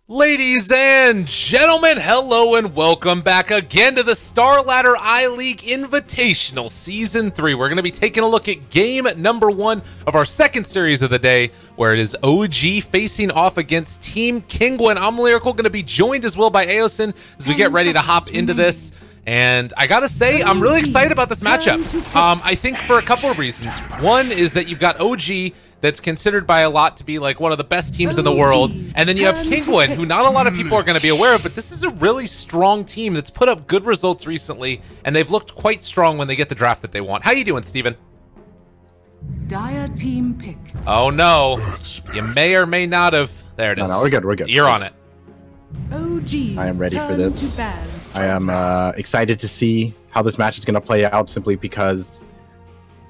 Ladies and gentlemen, hello and welcome back again to the Star Ladder I-League Invitational Season 3. We're going to be taking a look at game number 1 of our second series of the day, where it is OG facing off against Team Kinguin. I'm Lyrical, going to be joined as well by Aosin as we get ready to hop into this. And I gotta say, I'm really excited about this matchup. I think for a couple of reasons. One is that you've got OG that's considered by a lot to be like one of the best teams in the world. And then you have Kinguin, who not a lot of people are going to be aware of, but this is a really strong team that's put up good results recently, and they've looked quite strong when they get the draft that they want. How you doing, Steven? Dire team pick. Oh no, you may or may not have. There it is. No, we're good, we're good. You're on it. OG's I am ready for this. I am excited to see how this match is going to play out, simply because,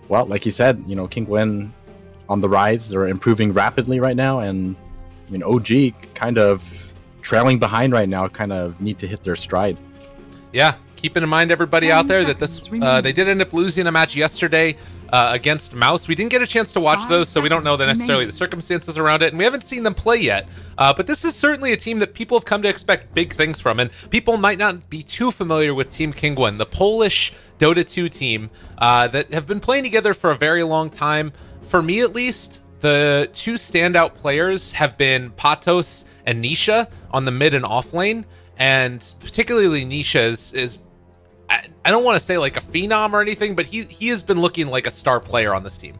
well, like you said, you know, Kinguin on the rise. They're improving rapidly right now, and I mean, OG kind of trailing behind right now, kind of need to hit their stride. Yeah, keeping in mind, everybody out there, that this they did end up losing a match yesterday against Mouse. We didn't get a chance to watch those, so we don't know necessarily the circumstances around it, and we haven't seen them play yet. But this is certainly a team that people have come to expect big things from, and people might not be too familiar with Team Kinguin, the Polish Dota 2 team that have been playing together for a very long time. For me, at least, the two standout players have been Patos and Nisha on the mid and off lane, and particularly Nisha is I don't want to say like a phenom or anything, but he has been looking like a star player on this team.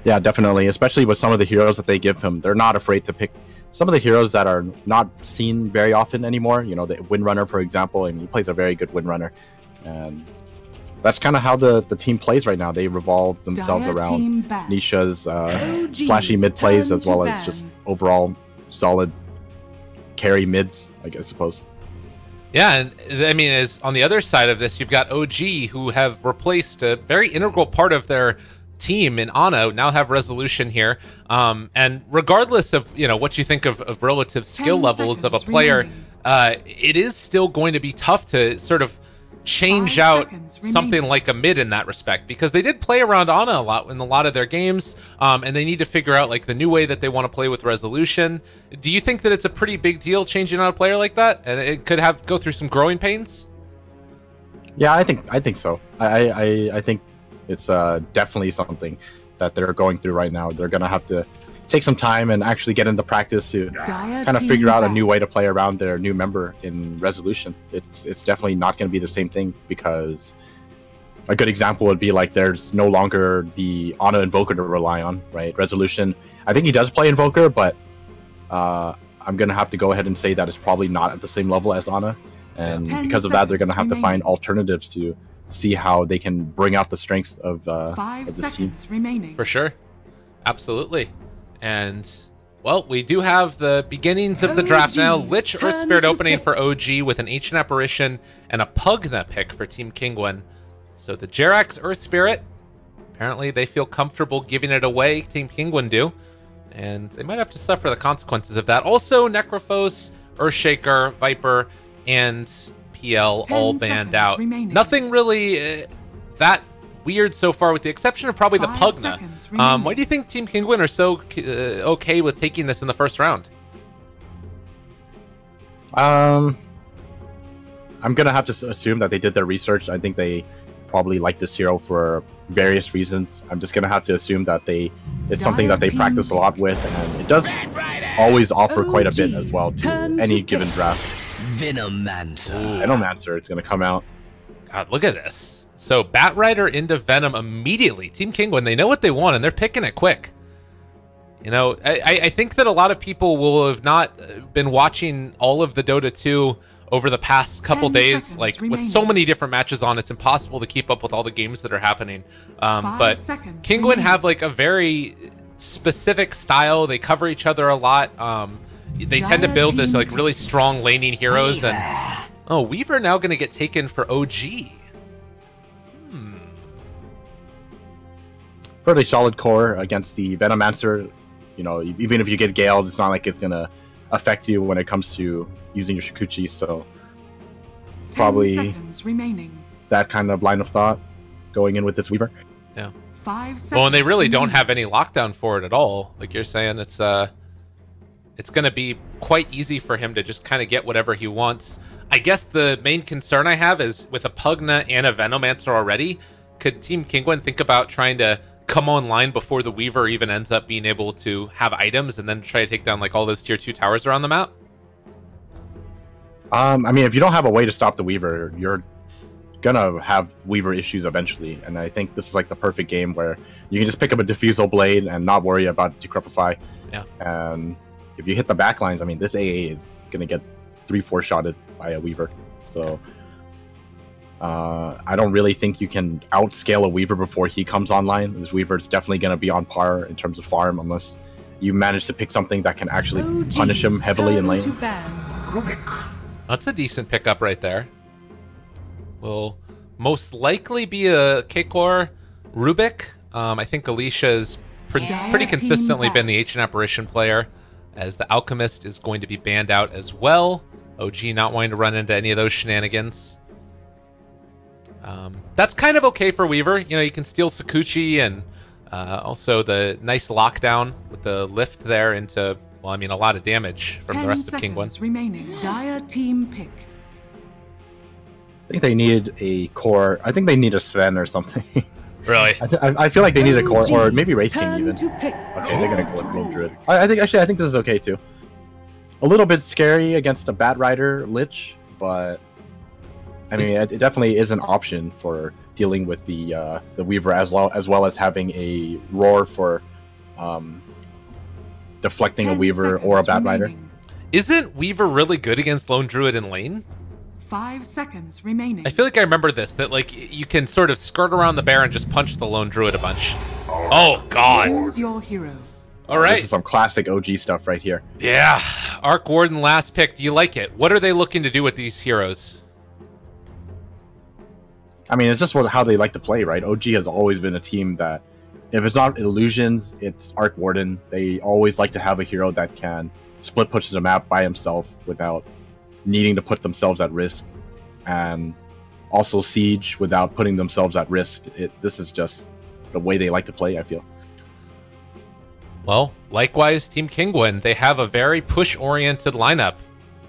Yeah, definitely, especially with some of the heroes that they give him. They're not afraid to pick some of the heroes that are not seen very often anymore. You know, the Windrunner, for example. I mean, he plays a very good Windrunner, and that's kind of how the team plays right now. They revolve themselves around Nisha's flashy mid plays, as well as just overall solid carry mids, I suppose. Yeah, and I mean, as on the other side of this, you've got OG, who have replaced a very integral part of their team in Ana, now have Resolution here. And regardless of, you know, what you think of relative skill levels of a player, it is still going to be tough to sort of change out something like a mid in that respect, because they did play around Ana a lot in a lot of their games, and they need to figure out like the new way that they want to play with Resolution. Do you think that it's a pretty big deal changing out a player like that, and it could go through some growing pains? Yeah, I think so. I think it's definitely something that they're going through right now. They're gonna have to take some time and actually get into practice to kind of figure out a new way to play around their new member in Resolution. It's definitely not going to be the same thing, because a good example would be like there's no longer the Ana Invoker to rely on, right? Resolution, I think he does play Invoker, but I'm going to have to go ahead and say that it's probably not at the same level as Ana, and because of that, they're going to have to find alternatives to see how they can bring out the strengths of this team. For sure. Absolutely. And, well, we do have the beginnings of the draft now. Lich Earth Spirit opening for OG with an Ancient Apparition and a Pugna pick for Team Kinguin. So the Jerax Earth Spirit, apparently they feel comfortable giving it away, Team Kinguin do. And they might have to suffer the consequences of that. Also, Necrophos, Earthshaker, Viper, and PL all banned out. Nothing really that weird so far, with the exception of probably the Pugna. Why do you think Team Kinguin are so okay with taking this in the first round? I'm gonna have to assume that they did their research. I think they probably like this hero for various reasons. I'm just gonna have to assume that it's something that they practice a lot with, and it does always offer quite a bit as well to any given draft. Venomancer, it's gonna come out. God, look at this. So Batrider into Venom immediately. Team Kinguin, they know what they want, and they're picking it quick. You know, I think that a lot of people will have not been watching all of the Dota 2 over the past couple days. Like, with so many different matches on, it's impossible to keep up with all the games that are happening. But Kinguin have like a very specific style. They cover each other a lot. They tend to build this like really strong laning heroes. And oh, Weaver now going to get taken for OG. Pretty solid core against the Venomancer. You know, even if you get Galed, it's not like it's gonna affect you when it comes to using your Shikuchi. So probably that kind of line of thought going in with this Weaver. Yeah. 5 seconds. Well, and they really don't have any lockdown for it at all. Like you're saying, it's it's going to be quite easy for him to just kind of get whatever he wants. I guess the main concern I have is with a Pugna and a Venomancer already, could Team Kinguin think about trying to come online before the Weaver even ends up being able to have items and then try to take down like all those tier 2 towers around the map? I mean, if you don't have a way to stop the Weaver, you're gonna have Weaver issues eventually, and I think this is like the perfect game where you can just pick up a Diffusal Blade and not worry about Decrepify. Yeah. And if you hit the backlines, I mean, this AA is gonna get 3-4 shotted by a Weaver. So I don't really think you can outscale a Weaver before he comes online. This Weaver is definitely gonna be on par in terms of farm unless you manage to pick something that can actually punish him heavily in lane. That's a decent pickup right there. Will most likely be a Kekor Rubik. I think Alicia's pretty consistently been the Ancient Apparition player, as the Alchemist is going to be banned out as well. OG not wanting to run into any of those shenanigans. That's kind of okay for Weaver. You know, you can steal Sakuchi and also the nice lockdown with the lift there into, well, I mean, a lot of damage from the rest of Kinguin. Remaining. Dire team pick. I think they need a core. I think they need a Sven or something. Really? I feel like they need a core, or maybe Wraith King even. Okay, they're gonna go with Lone Druid. I think this is okay too. A little bit scary against a Bat Rider Lich, but I mean it definitely is an option for dealing with the Weaver as well as having a Roar for deflecting a Weaver or a Bat Rider. Isn't Weaver really good against Lone Druid in lane? 5 seconds remaining. I feel like I remember this, that like you can sort of skirt around the bear and just punch the Lone Druid a bunch. Oh god. Choose your hero. All right. This is some classic OG stuff right here. Yeah. Arc Warden last pick. Do you like it? What are they looking to do with these heroes? I mean, it's just how they like to play, right? OG has always been a team that, if it's not Illusions, it's Arc Warden. They always like to have a hero that can split push the map by himself without needing to put themselves at risk, and also Siege without putting themselves at risk. This is just the way they like to play, I feel. Well, likewise, Team Kinguin, they have a very push-oriented lineup.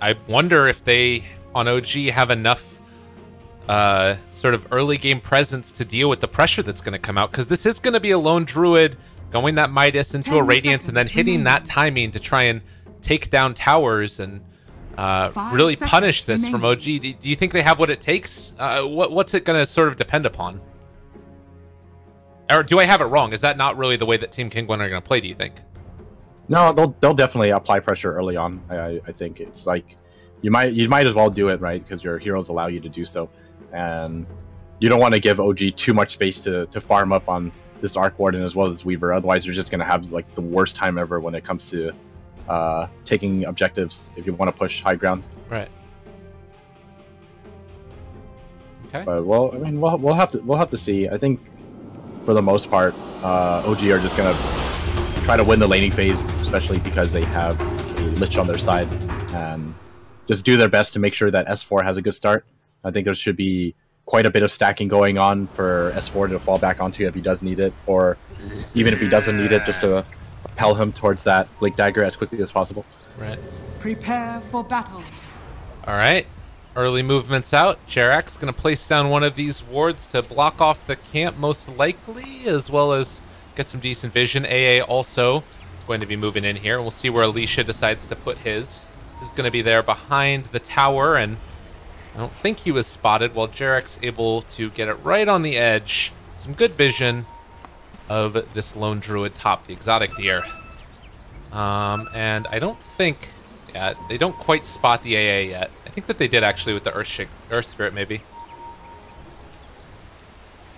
I wonder if they, on OG, have enough sort of early game presence to deal with the pressure that's going to come out, because this is going to be a Lone Druid going that Midas into a Radiance and then hitting that timing to try and take down towers and really punish this from OG. Do you think they have what it takes? What's it going to sort of depend upon? Or do I have it wrong? Is that not really the way that Team Kinguin are going to play, do you think? No, they'll definitely apply pressure early on. I think it's like you might as well do it, right? Because your heroes allow you to do so, and you don't want to give OG too much space to farm up on this Arc Warden as well as Weaver. Otherwise, you're just going to have like the worst time ever when it comes to taking objectives if you want to push high ground. Right. Okay. But well, I mean, we'll have to see. I think for the most part, OG are just gonna try to win the laning phase, especially because they have a Lich on their side, and just do their best to make sure that S4 has a good start. I think there should be quite a bit of stacking going on for S4 to fall back onto if he does need it, or even if he doesn't need it, just to propel him towards that Blink Dagger as quickly as possible. Right. Prepare for battle. All right. Early movements out. Jarak's going to place down one of these wards to block off the camp most likely, as well as get some decent vision. AA also going to be moving in here. We'll see where Alicia decides to put his. He's going to be there behind the tower, and I don't think he was spotted, while Jarak's able to get it right on the edge. Some good vision of this Lone Druid top the exotic deer. And I don't think... Yeah, they don't quite spot the AA yet. I think that they did actually with the Earth Spirit, maybe.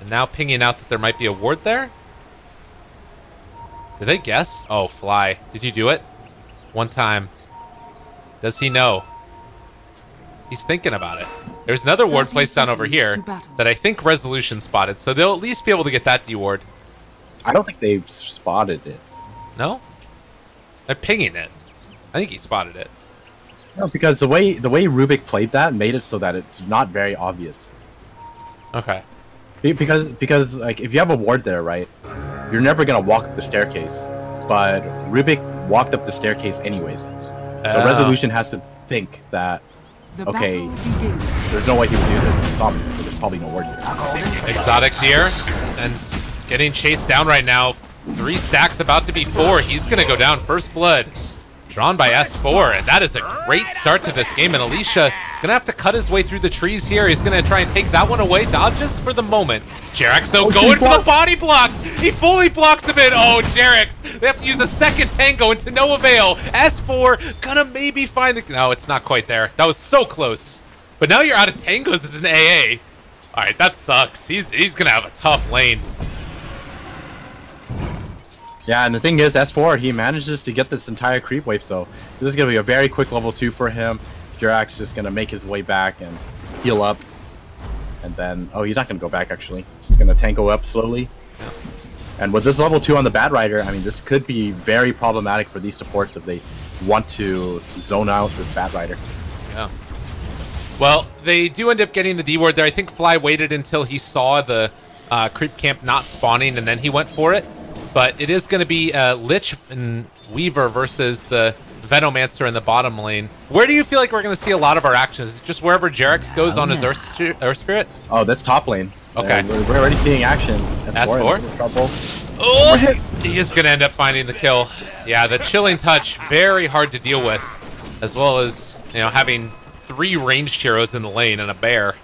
And now pinging out that there might be a ward there? Did they guess? Oh, Fly. Did you do it? One time. Does he know? He's thinking about it. There's another ward placed down over here that I think Resolution spotted, so they'll at least be able to get that deward. I don't think they've spotted it. No? They're pinging it. I think he spotted it. No, because the way Rubik played that made it so that it's not very obvious. Okay. Because like if you have a ward there, right, you're never gonna walk up the staircase. But Rubik walked up the staircase anyways. So Resolution has to think that, okay, there's no way he will do this. He saw me, so there's probably no word here. Exotic here, and getting chased down right now. 3 stacks about to be 4. He's going to go down. First blood drawn by S4, and that is a great start to this game. And Alicia going to have to cut his way through the trees here. He's going to try and take that one away. Dodges for the moment. Jerax, though, going for the body block. He fully blocks him in. Oh, Jerax. They have to use a second tango, and to no avail. S4 going to maybe find the... No, it's not quite there. That was so close. But now you're out of tangos as an AA. All right, that sucks. He's going to have a tough lane. Yeah, and the thing is, S4, he manages to get this entire creep wave, so this is going to be a very quick level 2 for him. Jerax just going to make his way back and heal up. And then, oh, he's not going to go back, actually. He's just going to tango up slowly. Yeah. And with this level 2 on the Bad Rider, I mean, this could be very problematic for these supports if they want to zone out this Bad Rider. Yeah. Well, they do end up getting the D ward there. I think Fly waited until he saw the creep camp not spawning, and then he went for it. But it is going to be Lich and Weaver versus the Venomancer in the bottom lane. Where do you feel like we're going to see a lot of our actions? Is it just wherever Jerax goes on his Earth Spirit? Oh, that's top lane. Okay. We're already seeing action. S4? Trouble. Oh, he is going to end up finding the kill. Yeah, the Chilling Touch, very hard to deal with. As well as, you know, having 3 ranged heroes in the lane and a bear.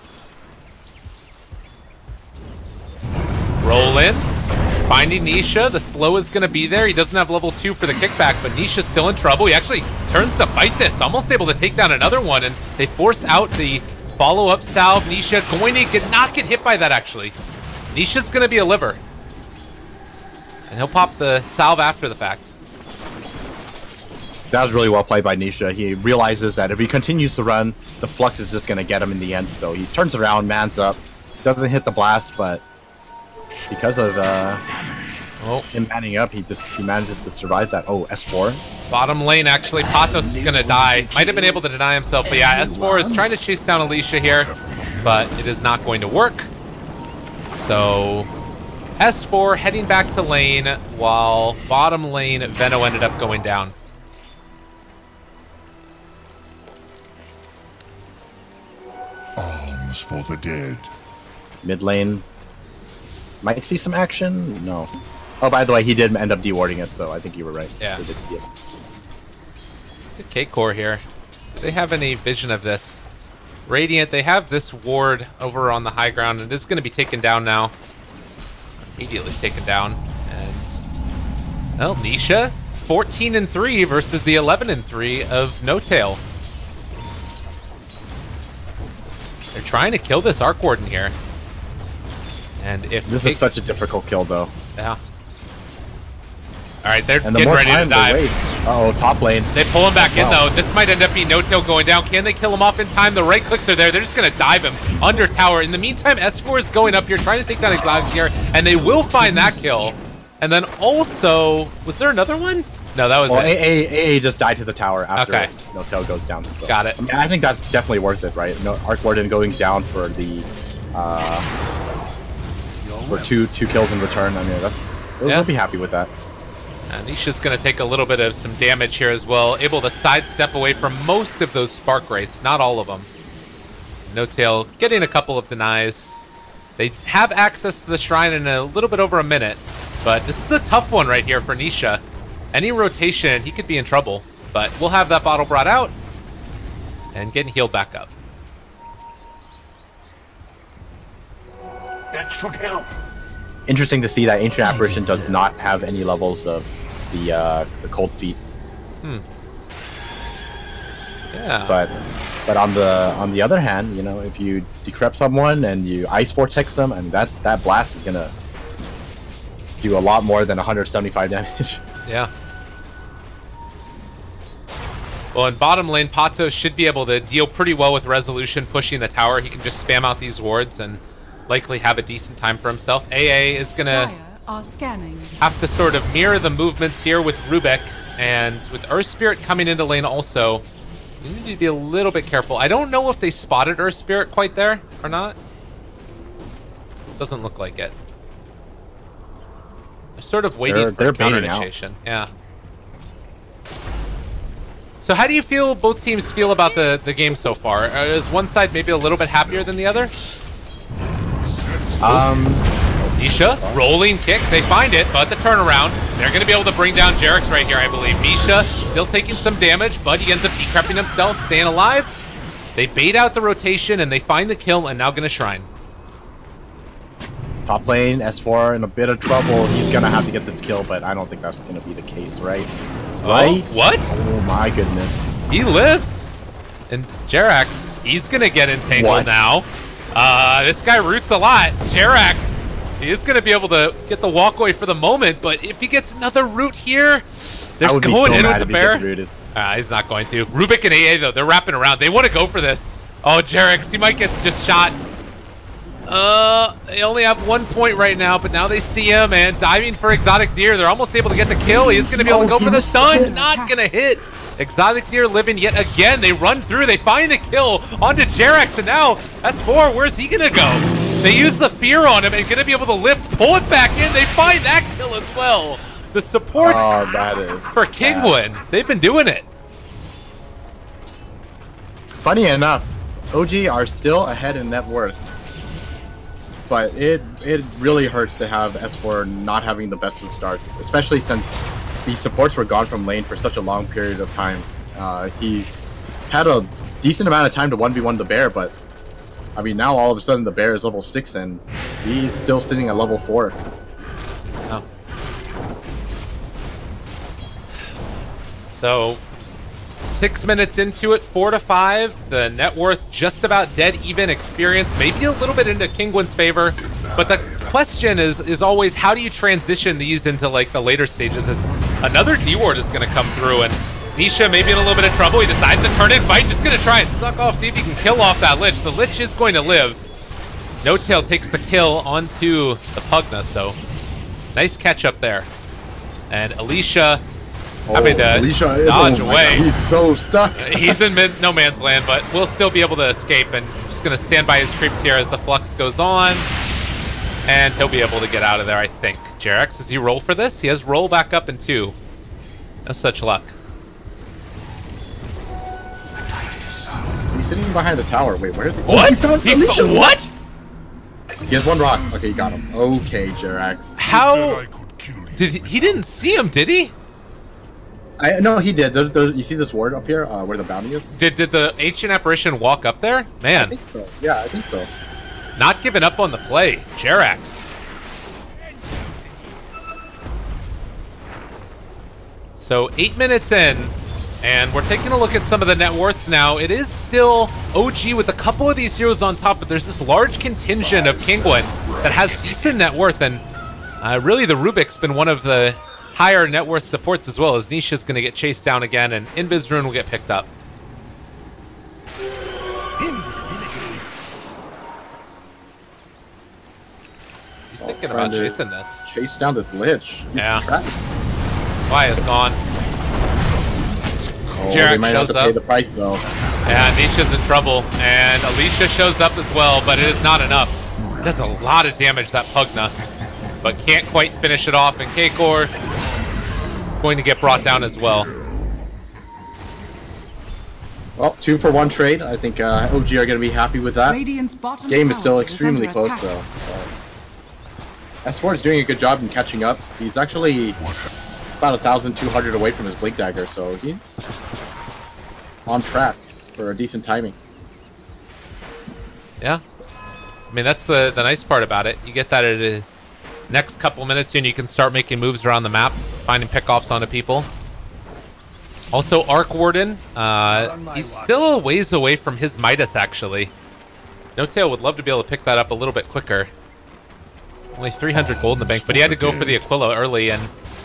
Roll in. Finding Nisha, the slow is going to be there. He doesn't have level 2 for the kickback, but Nisha's still in trouble. He actually turns to fight this, almost able to take down another one, and they force out the follow-up salve. Nisha going to not get hit by that, actually. Nisha's going to be a liver. And he'll pop the salve after the fact. That was really well played by Nisha. He realizes that if he continues to run, the Flux is just going to get him in the end. So he turns around, mans up, doesn't hit the blast, but because of him manning up, he manages to survive that. Oh, S4. Bottom lane, actually. Patos is going to die. Might have been able to deny himself, but yeah, S4 is trying to chase down Alicia here, but it is not going to work. So S4 heading back to lane, while bottom lane, Veno ended up going down. Arms for the dead. Mid lane. Might see some action? No. Oh, by the way, he did end up dewarding it, so I think you were right. Yeah. They did see it. Good K-Core here. Do they have any vision of this? Radiant, they have this ward over on the high ground, and it's going to be taken down now. Immediately taken down. And, well, Nisha, 14-3 versus the 11-3 of No Tail. They're trying to kill this Arc Warden here. And if this is such a difficult kill, though. Yeah. All right, they're getting ready to dive. Uh-oh, top lane. They pull him back in, though. This might end up being No Tail going down. Can they kill him off in time? The right clicks are there. They're just going to dive him under tower. In the meantime, S4 is going up here, trying to take down Exotic here, and they will find that kill. And then also, was there another one? No, that was it. AA just died to the tower after No Tail goes down. So. Got it. I mean, I think that's definitely worth it, right? No, Arc Warden going down for the for two kills in return. I mean, we'll be happy with that. And Nisha's going to take a little bit of some damage here as well. Able to sidestep away from most of those spark rates, not all of them. No Tail getting a couple of denies. They have access to the shrine in a little bit over a minute, but this is a tough one right here for Nisha. Any rotation, he could be in trouble, but we'll have that bottle brought out and getting healed back up. That should help. Interesting to see that Ancient Apparition does not have any levels of the Cold Feet. Yeah. But on the other hand, you know, if you decrep someone and you Ice Vortex them, and that blast is gonna do a lot more than 175 damage. Yeah. Well, in bottom lane, Patos should be able to deal pretty well with Resolution pushing the tower. He can just spam out these wards and likely have a decent time for himself. AA is going to have to sort of mirror the movements here with Rubik, and with Earth Spirit coming into lane also, you need to be a little bit careful. I don't know if they spotted Earth Spirit quite there or not. Doesn't look like it. They're sort of waiting for counter initiation. Yeah. So how do you feel both teams feel about the game so far? Is one side maybe a little bit happier than the other? Misha, rolling kick, they find it, but the turnaround, they're going to be able to bring down Jarex right here, I believe. Misha still taking some damage, but he ends up decrepping himself, staying alive. They bait out the rotation, and they find the kill, and now going to Shrine. Top lane, S4 in a bit of trouble. He's going to have to get this kill, but I don't think that's going to be the case, right? Right? Oh, what? Oh my goodness. He lives. And Jarex, he's going to get entangled now. This guy roots a lot. Jarex, he is going to be able to get the walkaway for the moment, but if he gets another root here, they're going in with the bear. He's not going to. Rubik and AA, though, they're wrapping around. They want to go for this. Oh, Jarex, he might get just shot. They only have 1 point right now, but now they see him, and diving for Exotic Deer. They're almost able to get the kill. He is going to be able to go for the stun. Not going to hit. Exotic Deer living yet again. They run through. They find the kill onto Jarex, and now S4, where's he going to go? They use the fear on him and going to be able to lift, pull it back in. They find that kill as well. The support for Kinguin. They've been doing it. Funny enough, OG are still ahead in net worth. But it really hurts to have S4 not having the best of starts, especially since these supports were gone from lane for such a long period of time. He had a decent amount of time to 1v1 the bear, but I mean now all of a sudden the bear is level 6 and he's still sitting at level 4. Oh. So 6 minutes into it, 4-5. The net worth just about dead even. Experience maybe a little bit into Kinguin's favor, but the question is always how do you transition these into like the later stages? As another D-ward is going to come through, and Nisha maybe in a little bit of trouble. He decides to turn in fight, just going to try and suck off, see if he can kill off that Lich. The Lich is going to live. No-Tail takes the kill onto the Pugna, so nice catch up there. And Alicia having to dodge away. He's so stuck. He's in no man's land, but we'll still be able to escape, and just going to stand by his creeps here as the flux goes on. And he'll be able to get out of there, I think. Jarex, does he roll for this? He has roll back up in 2. No such luck. He's sitting behind the tower. Wait, where is he? What? What? He has 1 rock. Okay, you got him. Okay, Jarex. How? He didn't see him, did he? No, he did. You see this ward up here where the bounty is? Did the ancient apparition walk up there? Man. I think so. Yeah, I think so. Not giving up on the play. Jarex. So 8 minutes in, and we're taking a look at some of the net worths now. It is still OG with a couple of these heroes on top, but there's this large contingent of Kinguin that has decent net worth, and really the Rubik's been one of the higher net worth supports as well, as Nisha's going to get chased down again, and Invis Rune will get picked up. He's thinking about chasing this. Chase down this Lich. Yeah. Why is gone. Jarex might have to pay the price though. Yeah, Nisha's in trouble, and Alicia shows up as well, but it is not enough. Does a lot of damage, that Pugna, but can't quite finish it off, and K-Core going to get brought down as well. Well, 2 for 1 trade. I think OG are going to be happy with that. Game is still extremely close though. S4 is doing a good job in catching up. He's actually about 1,200 away from his Blink Dagger, so he's on track for a decent timing. Yeah. I mean, that's the nice part about it. You get that at the next couple minutes and you can start making moves around the map, finding pickoffs onto people. Also, Arc Warden, he's still a ways away from his Midas, actually. No-Tail would love to be able to pick that up a little bit quicker. Only 300 gold in the bank, but he had to go for the Aquila early, and,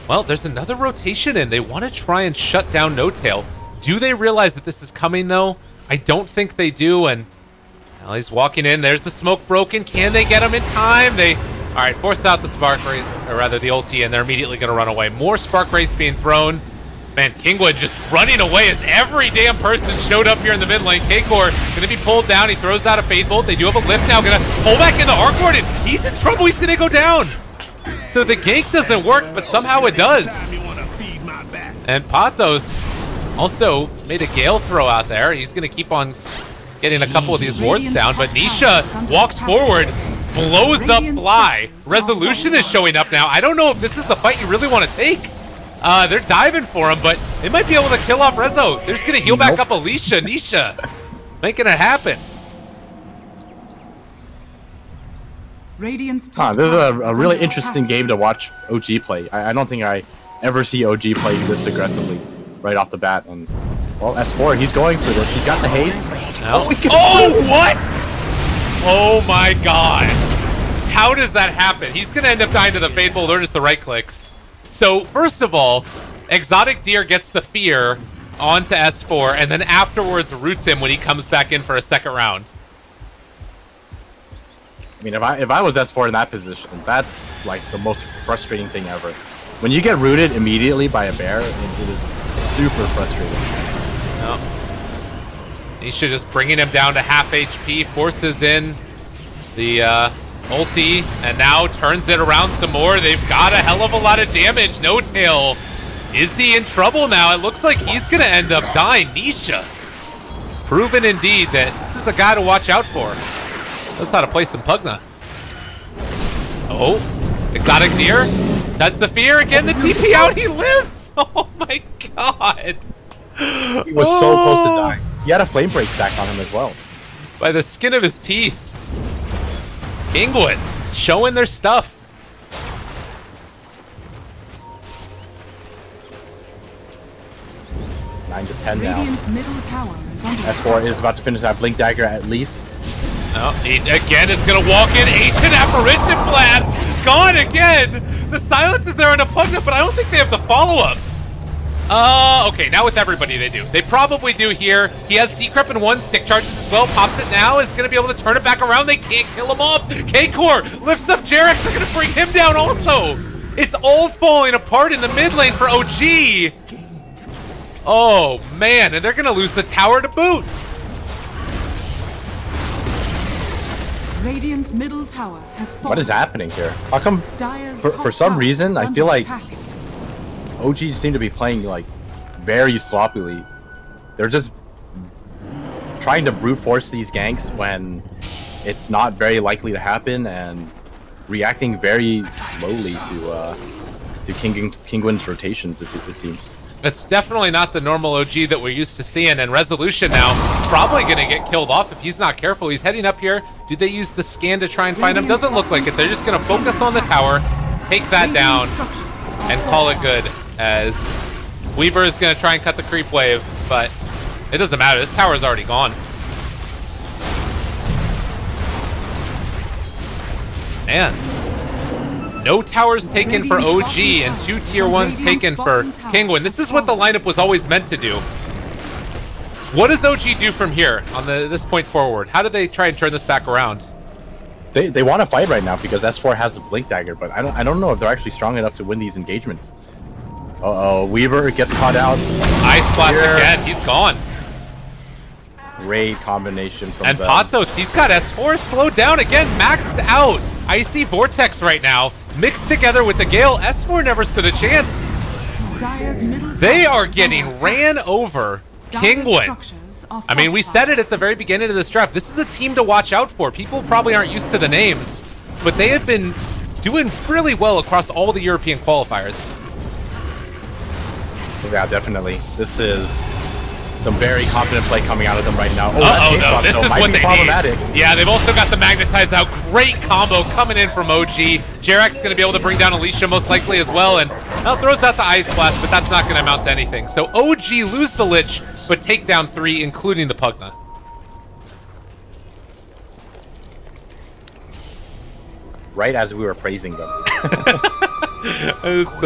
well, there's another rotation in. They want to try and shut down No-Tail. Do they realize that this is coming, though? I don't think they do, and well, he's walking in. There's the smoke broken. Can they get him in time? All right, force out the Spark Ray, or rather the ulti, and they're immediately going to run away. More Spark Rays being thrown. Man, Kinguin just running away as every damn person showed up here in the mid lane. K-Core going to be pulled down. He throws out a Fade Bolt. They do have a lift now. Going to pull back into Arc Warden. He's in trouble. He's going to go down. So the gank doesn't work, but somehow it does. And Pathos Also made a Gale throw out there. He's going to keep on getting a couple of these wards down, but Nisha walks forward, blows up Fly. Resolution is showing up now. I don't know if this is the fight you really want to take. They're diving for him, but they might be able to kill off Rezo. They're just going to heal back up Alicia. Nisha making it happen. Radiant's this is a really interesting game to watch OG play. I don't think I ever see OG play this aggressively right off the bat. And well, S4, he's going for this. He's got the haste. No. Oh, what? Oh my god. How does that happen? He's going to end up dying to the Fade Bolt or just the right clicks. So, first of all, Exotic Deer gets the fear onto S4, and then afterwards roots him when he comes back in for a second round. I mean, if I was S4 in that position, that's like the most frustrating thing ever. When you get rooted immediately by a bear, it is super frustrating. No. Nisha just bringing him down to half HP, forces in the ulti, and now turns it around some more. They've got a hell of a lot of damage. No Tail. Is he in trouble now? It looks like he's going to end up dying. Nisha. Proven indeed that this is the guy to watch out for. Knows how to play some Pugna. Oh, Exotic Deer. That's the fear again. The TP out. He lives. Oh my god. He was so close to dying. He had a flame break stack on him as well. By the skin of his teeth. Kinguin showing their stuff. Nine to 10 now. Radiant's middle tower is under S4 is about to finish that Blink Dagger at least. No, he again is going to walk in. Ancient Apparition Blast. Gone again. The silence is there on a Pugna, but I don't think they have the follow-up. Okay, now with everybody they do. They probably do here. He has Decrep in one, stick charges as well, pops it now, is going to be able to turn it back around. They can't kill him off. K-Core lifts up Jarex. They're going to bring him down also. It's all falling apart in the mid lane for OG. Oh, man, and they're going to lose the tower to boot. Radiant's middle tower has fallen. What is happening here? How come, for some reason, I feel like OG seem to be playing like very sloppily. They're just trying to brute force these ganks when it's not very likely to happen and reacting very slowly to Kinguin's rotations, it seems. It's definitely not the normal OG that we're used to seeing, and Resolution now probably going to get killed off if he's not careful. He's heading up here. Do they use the scan to try and find him? Doesn't look like it. They're just going to focus on the tower, take that down, and call it good, as Weaver is going to try and cut the creep wave, but it doesn't matter. This tower is already gone. Man. No towers taken for OG and 2 tier 1s taken for Kinguin. This is what the lineup was always meant to do. What does OG do from here on this point forward? How do they try and turn this back around? They want to fight right now because S4 has the Blink Dagger, but I don't know if they're actually strong enough to win these engagements. Uh-oh, Weaver gets caught out. Ice Blast again, he's gone. Great combination from and them. Patos, he's got S4 slowed down again, maxed out. Icy Vortex right now, mixed together with the Gale. S4 never stood a chance. They are getting ran over. Kinguin. I mean, we said it at the very beginning of this draft. This is a team to watch out for. People probably aren't used to the names, but they have been doing really well across all the European qualifiers. Yeah, definitely. This is some very confident play coming out of them right now. Oh, no, this is what they need. Yeah, they've also got the Magnetize out. Great combo coming in from OG. Jarek's going to be able to bring down Alicia most likely as well, and well, throws out the Ice Blast, but that's not going to amount to anything. So OG lose the Lich, but take down 3, including the Pugna. Right as we were praising them. It's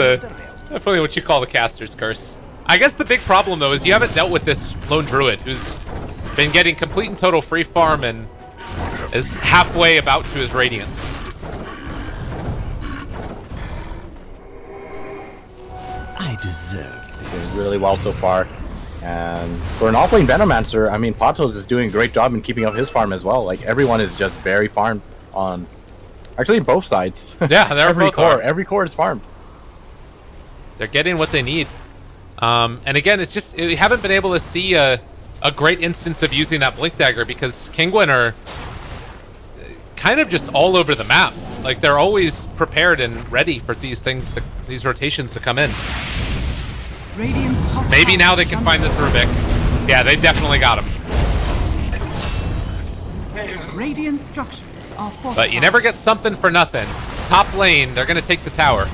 definitely what you call the caster's curse. I guess the big problem, though, is you haven't dealt with this lone druid who's been getting complete and total free farm and is halfway about to his radiance. I deserve this. Doing really well so far. And for an offlane Venomancer, I mean, Patos is doing a great job in keeping up his farm as well. Like, everyone is just very farmed on... Actually, both sides. Yeah, they're every core is farmed. They're getting what they need. And again, it's just we haven't been able to see a great instance of using that Blink Dagger because Kinguin are kind of just all over the map. Like they're always prepared and ready for these rotations to come in. Maybe now they can find this Rubik. Yeah, they definitely got him. Radiant structures are fortified. But you never get something for nothing. Top lane, they're going to take the tower.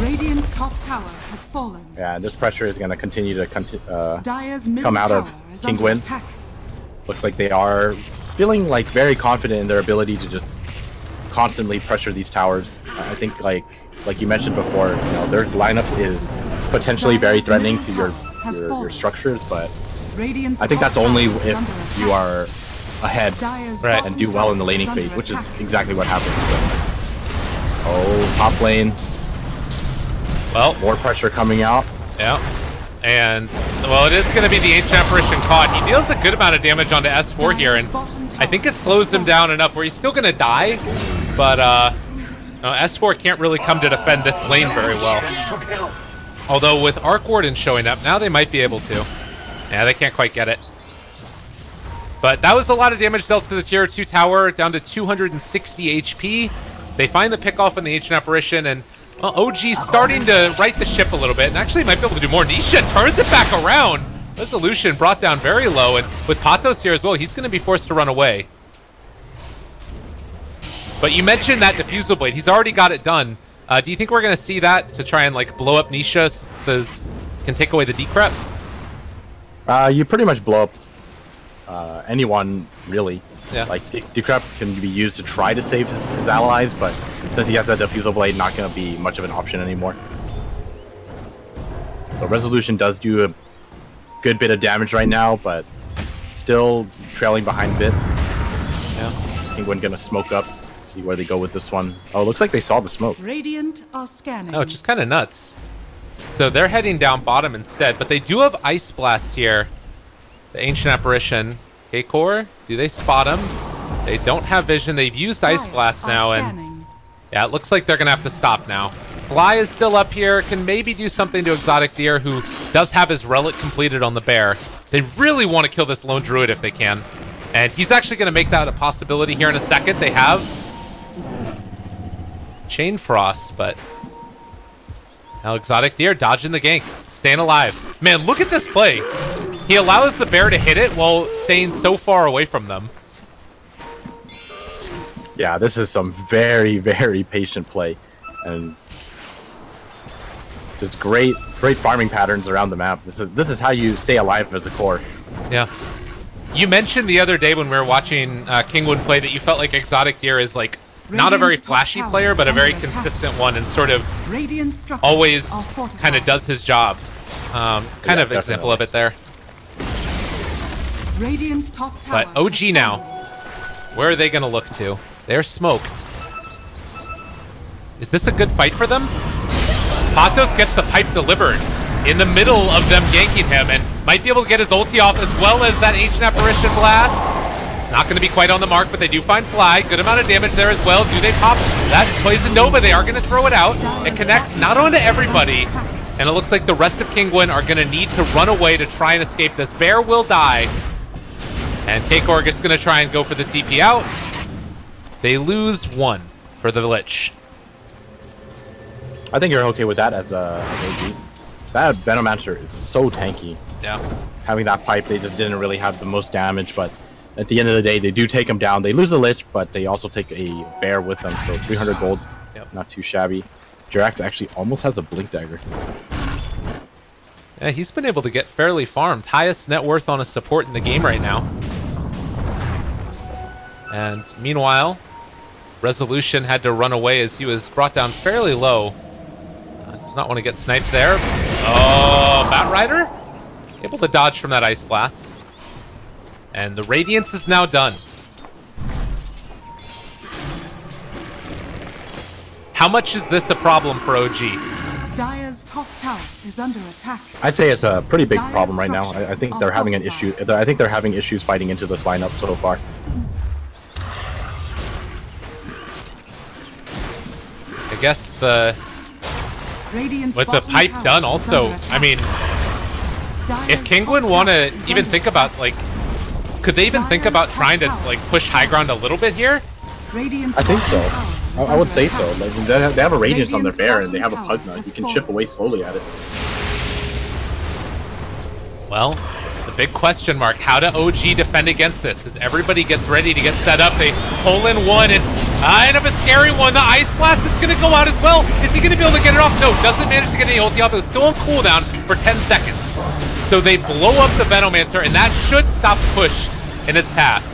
Radiant's top tower has fallen. Yeah, this pressure is going to continue to Dire's come out of Kinguin. Looks like they are feeling like very confident in their ability to just constantly pressure these towers. I think like you mentioned before, you know, their lineup is potentially very threatening to your structures, but I think that's only if you are ahead and do well in the laning phase, which is exactly what happens. So. Oh, top lane. Well, more pressure coming out. Yeah. And, well, it is going to be the Ancient Apparition caught. He deals a good amount of damage onto S4 here, and I think it slows him down enough where he's still going to die, but no, S4 can't really come to defend this lane very well. Although with Arc Warden showing up, now they might be able to. Yeah, they can't quite get it. But that was a lot of damage dealt to the tier 2 tower, down to 260 HP. They find the pick-off in the Ancient Apparition, and well, OG's starting to right the ship a little bit, and actually might be able to do more. Nisha turns it back around. Resolution brought down very low, and with Patos here as well, he's going to be forced to run away. But you mentioned that Diffusal Blade. He's already got it done. Do you think we're going to see that to try and like blow up Nisha so can take away the decrep? You pretty much blow up anyone, really. Yeah. Like, decrep can be used to try to save his allies, but since he has that Diffusal Blade, not going to be much of an option anymore. So Resolution does do a good bit of damage right now, but still trailing behind a bit. Yeah. Kinguin going to smoke up, see where they go with this one. Oh, looks like they saw the smoke. Radiant are scanning. Oh, just kind of nuts. So they're heading down bottom instead, but they do have Ice Blast here. The Ancient Apparition. K-Core, do they spot him? They don't have vision. They've used Ice Blast now, and yeah, it looks like they're gonna have to stop now. Fly is still up here, can maybe do something to Exotic Deer, who does have his relic completed on the bear. They really want to kill this lone druid if they can, and he's actually gonna make that a possibility here in a second. They have Chain Frost, but now Exotic Deer dodging the gank, staying alive. Man, look at this play. He allows the bear to hit it while staying so far away from them. Yeah, this is some very, very patient play, and just great farming patterns around the map. This is how you stay alive as a core. Yeah. You mentioned the other day when we were watching Kinguin play that you felt like Exotic Deer is like not a very flashy player, but a very consistent one, and sort of always kind of does his job. Kind of example of it there. But OG now, where are they going to look to? They're smoked. Is this a good fight for them? Patos gets the pipe delivered in the middle of them ganking him and might be able to get his ulti off as well as that Ancient Apparition blast. It's not going to be quite on the mark, but they do find Fly. Good amount of damage there as well. Do they pop? That plays a Nova. They are going to throw it out. It connects not onto everybody, and it looks like the rest of Kinguin are going to need to run away to try and escape this. Bear will die. And K-Korg is going to try and go for the TP out. They lose one for the Lich. I think you're okay with that as a OG. That Venomancer is so tanky. Yeah. Having that pipe, they just didn't really have the most damage, but at the end of the day, they do take him down. They lose the Lich, but they also take a bear with them, so 300 gold, not too shabby. Jirax actually almost has a Blink Dagger. Yeah, he's been able to get fairly farmed. Highest net worth on a support in the game right now. And meanwhile, Resolution had to run away as he was brought down fairly low. Does not want to get sniped there. Oh, Batrider able to dodge from that Ice Blast. And the Radiance is now done. How much is this a problem for OG? Dire's top tower is under attack. I'd say it's a pretty big problem right now. I think they're having an issue. I think they're having issues fighting into this lineup so far. I guess the Radiant's with the bottom pipe tower done is also, under I mean, Dire's if Kinguin top want tower to is even under think attack. about, like, could they even think Dire's about top trying to, tower like, push high ground a little bit here? Radiant's I think bottom so. tower is I would under say attack. so. Like, they have a radiance on their Radiant's bear and they have a bottom pug tower nut. You has can chip fallen. away slowly at it. Well, the big question mark, how do OG defend against this? As everybody gets ready to get set up, they pull in one. It's kind of a scary one. The Ice Blast is going to go out as well. Is he going to be able to get it off? No, doesn't manage to get any ulti off. It was still on cooldown for 10 seconds. So they blow up the Venomancer, and that should stop the push in its path.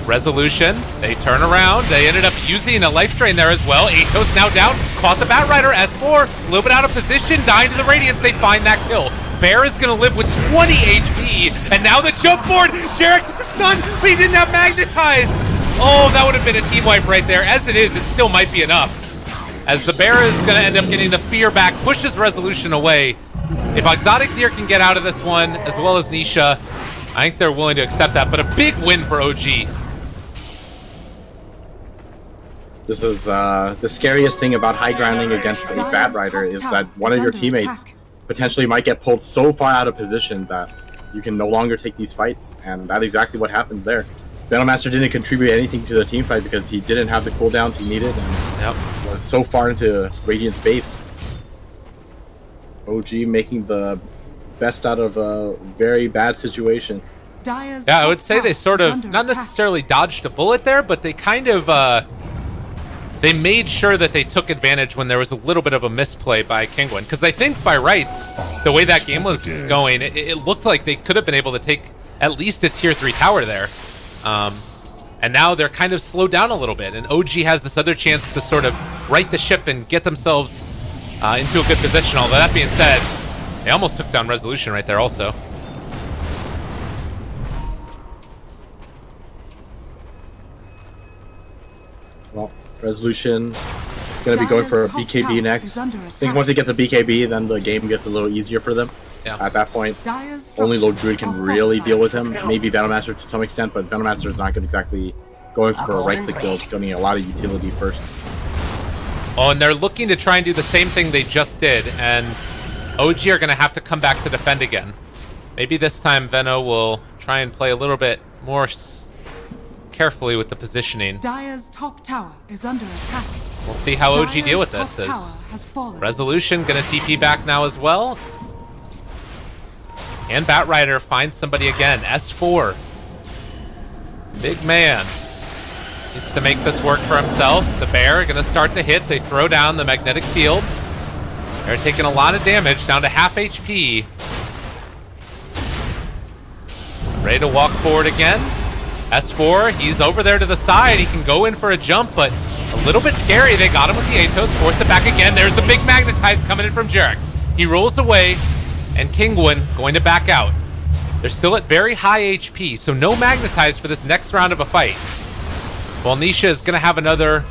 Resolution, they turn around. They ended up using a life drain there as well. Atos now down, caught the Batrider. S4, a little bit out of position, dying to the Radiance. They find that kill. Bear is going to live with 20 HP, and now the jump board. Jarek's stunned, but he didn't have Magnetize. Oh, that would have been a team wipe right there. As it is, it still might be enough. As the Bear is going to end up getting the fear back, pushes Resolution away. If Exotic Deer can get out of this one, as well as Nisha, I think they're willing to accept that, but a big win for OG. This is the scariest thing about high grounding against a Batrider is that one of your teammates potentially might get pulled so far out of position that you can no longer take these fights, and that's exactly what happened there. Venomancer didn't contribute anything to the team fight because he didn't have the cooldowns he needed and was so far into Radiant's base. OG making the best out of a very bad situation. Yeah, I would say they sort of, not necessarily dodged a bullet there, but they kind of, they made sure that they took advantage when there was a little bit of a misplay by Kinguin. Because I think by rights, the way that game was going, it looked like they could have been able to take at least a tier 3 tower there. And now they're kind of slowed down a little bit. And OG has this other chance to sort of right the ship and get themselves into a good position. Although that being said, they almost took down Resolution right there also. Well, Resolution going to be going for a BKB next. I think once they get to BKB, then the game gets a little easier for them. Yeah. At that point, only Low Druid can really deal with him. Maybe Venomancer to some extent, but Venomancer is not going to exactly going for a right-click build. It's going to need a lot of utility first. Oh, and they're looking to try and do the same thing they just did, and OG are going to have to come back to defend again. Maybe this time Veno will try and play a little bit more carefully with the positioning. Dire's top tower is under attack. We'll see how OG deal with this. Resolution going to TP back now as well. And Batrider finds somebody again. S4. Big man. Needs to make this work for himself. The Bear going to start to hit. They throw down the magnetic field. They're taking a lot of damage, down to half HP. Ready to walk forward again. S4, he's over there to the side. He can go in for a jump, but a little bit scary. They got him with the Atos. Force it back again. There's the big Magnetize coming in from Jarex. He rolls away, and Kinguin going to back out. They're still at very high HP, so no Magnetize for this next round of a fight. Well, Nisha is going to have another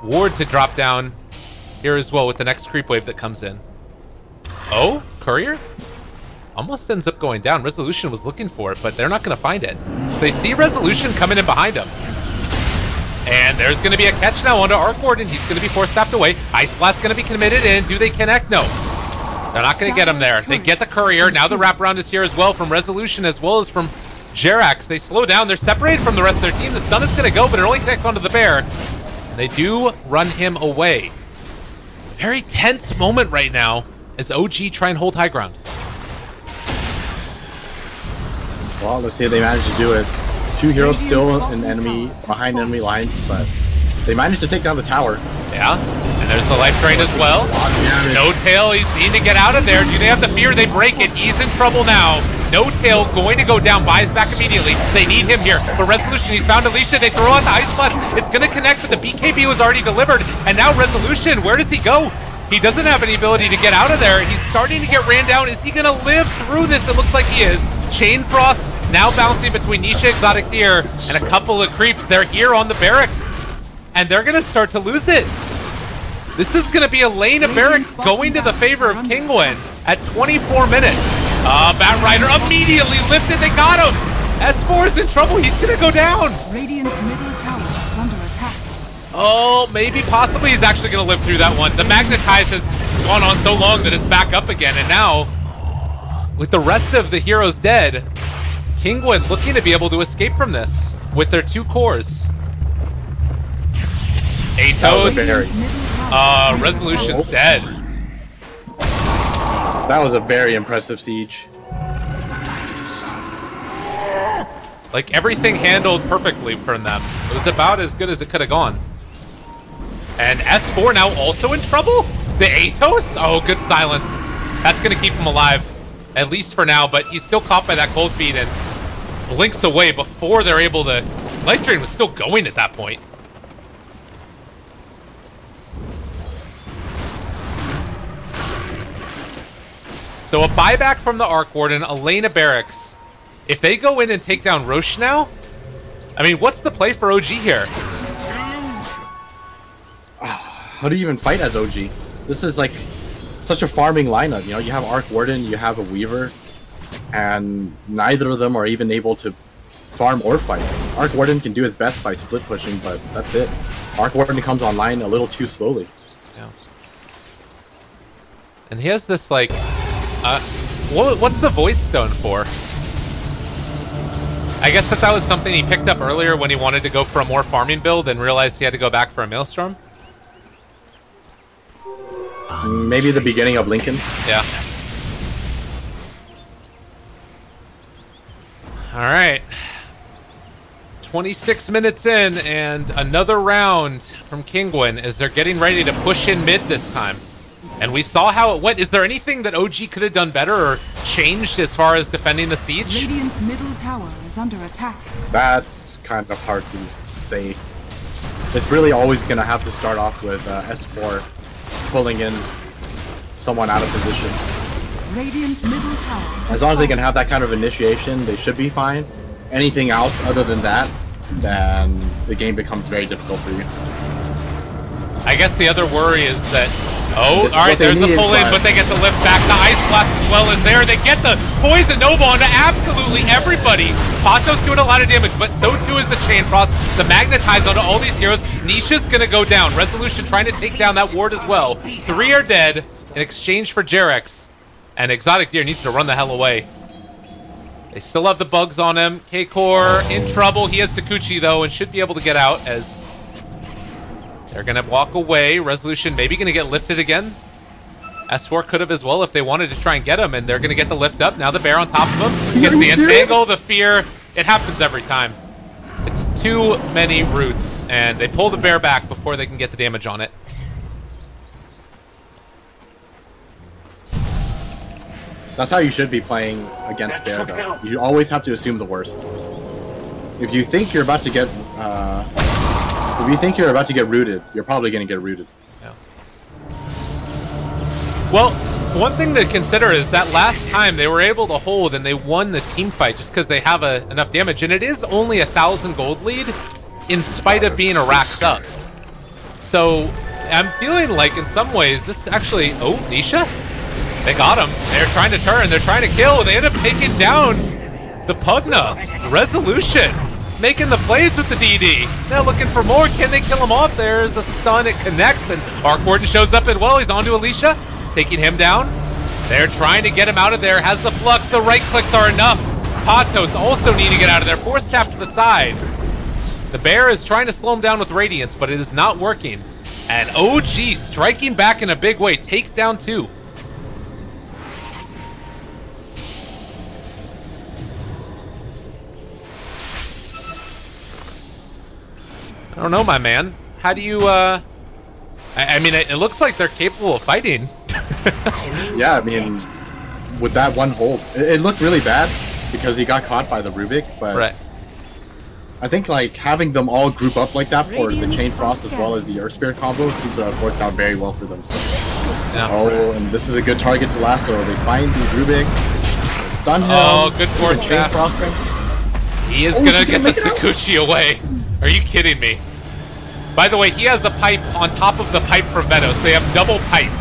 ward to drop down here as well with the next creep wave that comes in. Oh, Courier? Almost ends up going down. Resolution was looking for it, but they're not going to find it. So they see Resolution coming in behind them. And there's going to be a catch now onto Arc Warden. He's going to be force-staffed away. Ice Blast going to be committed in. Do they connect? No. They're not going to get him there. They get the Courier. Now the wraparound is here as well from Resolution as well as from Jerax. They slow down. They're separated from the rest of their team. The stun is going to go, but it only connects onto the Bear. They do run him away. Very tense moment right now as OG try and hold high ground. Well, let's see if they manage to do it. Two heroes still in enemy, behind enemy lines, but they managed to take down the tower. Yeah, and there's the life drain as well. No Tail, he's needing to get out of there. Do they have the fear? They break it. He's in trouble now. No Tail going to go down, buys back immediately. They need him here. For Resolution, he's found Alicia. They throw out the Ice Blast. It's going to connect, but the BKB was already delivered. And now Resolution, where does he go? He doesn't have any ability to get out of there. He's starting to get ran down. Is he going to live through this? It looks like he is. Chain Frost now bouncing between Nisha, Exotic Deer, and a couple of creeps. They're here on the barracks, and they're going to start to lose it. This is going to be a lane of barracks going to the favor of Kinguin at 24 minutes. Batrider immediately lifted. They got him. S4 is in trouble. He's going to go down. Radiant's middle tower is under attack. Oh, maybe, possibly he's actually going to live through that one. The Magnetize has gone on so long that it's back up again. And now, with the rest of the heroes dead, Kinguin looking to be able to escape from this with their 2 cores. Atos. Resolution's dead. That was a very impressive siege. Like, everything handled perfectly from them. It was about as good as it could have gone. And S4 now also in trouble? The Atos? Oh, good silence. That's going to keep him alive. At least for now, but he's still caught by that cold feed and blinks away before they're able to... Life Drain was still going at that point. So a buyback from the Arc Warden, Elena Barracks. If they go in and take down Roche now, I mean, what's the play for OG here? How do you even fight as OG? This is like such a farming lineup. You know, you have Arc Warden, you have a Weaver, and neither of them are even able to farm or fight. Arc Warden can do his best by split pushing, but that's it. Arc Warden comes online a little too slowly. Yeah. And he has this like, what's the Void Stone for? I guess that was something he picked up earlier when he wanted to go for a more farming build and realized he had to go back for a Maelstrom. Maybe the beginning of Lincoln. Yeah. All right. 26 minutes in, and another round from Kinguin as they're getting ready to push in mid this time. And we saw how it went. Is there anything that OG could have done better or changed as far as defending the siege? Radiant's middle tower is under attack. That's kind of hard to say. It's really always going to have to start off with S4 pulling in someone out of position. Radiant's middle tower. As long as they can have that kind of initiation, they should be fine. Anything else other than that, then the game becomes very difficult for you. I guess the other worry is that... Oh, alright, there's the pull-in, but they get the lift back. The Ice Blast as well is there. They get the Poison Nova onto absolutely everybody. Pato's doing a lot of damage, but so too is the Chain Frost. The Magnetize onto all these heroes. Nisha's gonna go down. Resolution trying to take down that ward as well. 3 are dead in exchange for Jarex. And Exotic Deer needs to run the hell away. They still have the bugs on him. K-Core in trouble. He has Sakuchi though and should be able to get out as they're gonna walk away. Resolution maybe gonna get lifted again. S4 could have as well if they wanted to try and get him, and they're gonna get the lift up. Now the bear on top of him. Gets the entangle, the fear. It happens every time. It's too many roots, and they pull the bear back before they can get the damage on it. That's how you should be playing against bear, though. You always have to assume the worst. If you think you're about to get, rooted, you're probably going to get rooted. Yeah. Well, one thing to consider is that last time they were able to hold and they won the team fight just because they have enough damage, and it is only 1,000 gold lead in spite of being a racked up. So I'm feeling like in some ways this actually... Oh, Nisha? They got him. They're trying to turn. They're trying to kill. They end up taking down the Pugna. Resolution. Making the plays with the DD. Now looking for more. Can they kill him off? There's a stun. It connects, and Arc Warden shows up as well. He's onto Alicia. Taking him down. They're trying to get him out of there. Has the flux. The right clicks are enough. Patos also need to get out of there. Force tap to the side. The bear is trying to slow him down with Radiance, but it is not working. And OG striking back in a big way. Take down 2. I don't know, my man. How do you, I mean, it looks like they're capable of fighting. Yeah, I mean, with that one hold, it looked really bad because he got caught by the Rubik, but right. I think, like, having them all group up like that for the Chain Frost as well as the Earth Spirit combo seems to have worked out very well for them. So. Yeah. Oh, and this is a good target to lasso. They find the Rubik, stun him. Oh, good force Chain Frost him. He is gonna get the Sakuchi away. Are you kidding me? By the way, he has a pipe on top of the pipe from Venos. So they have double pipe.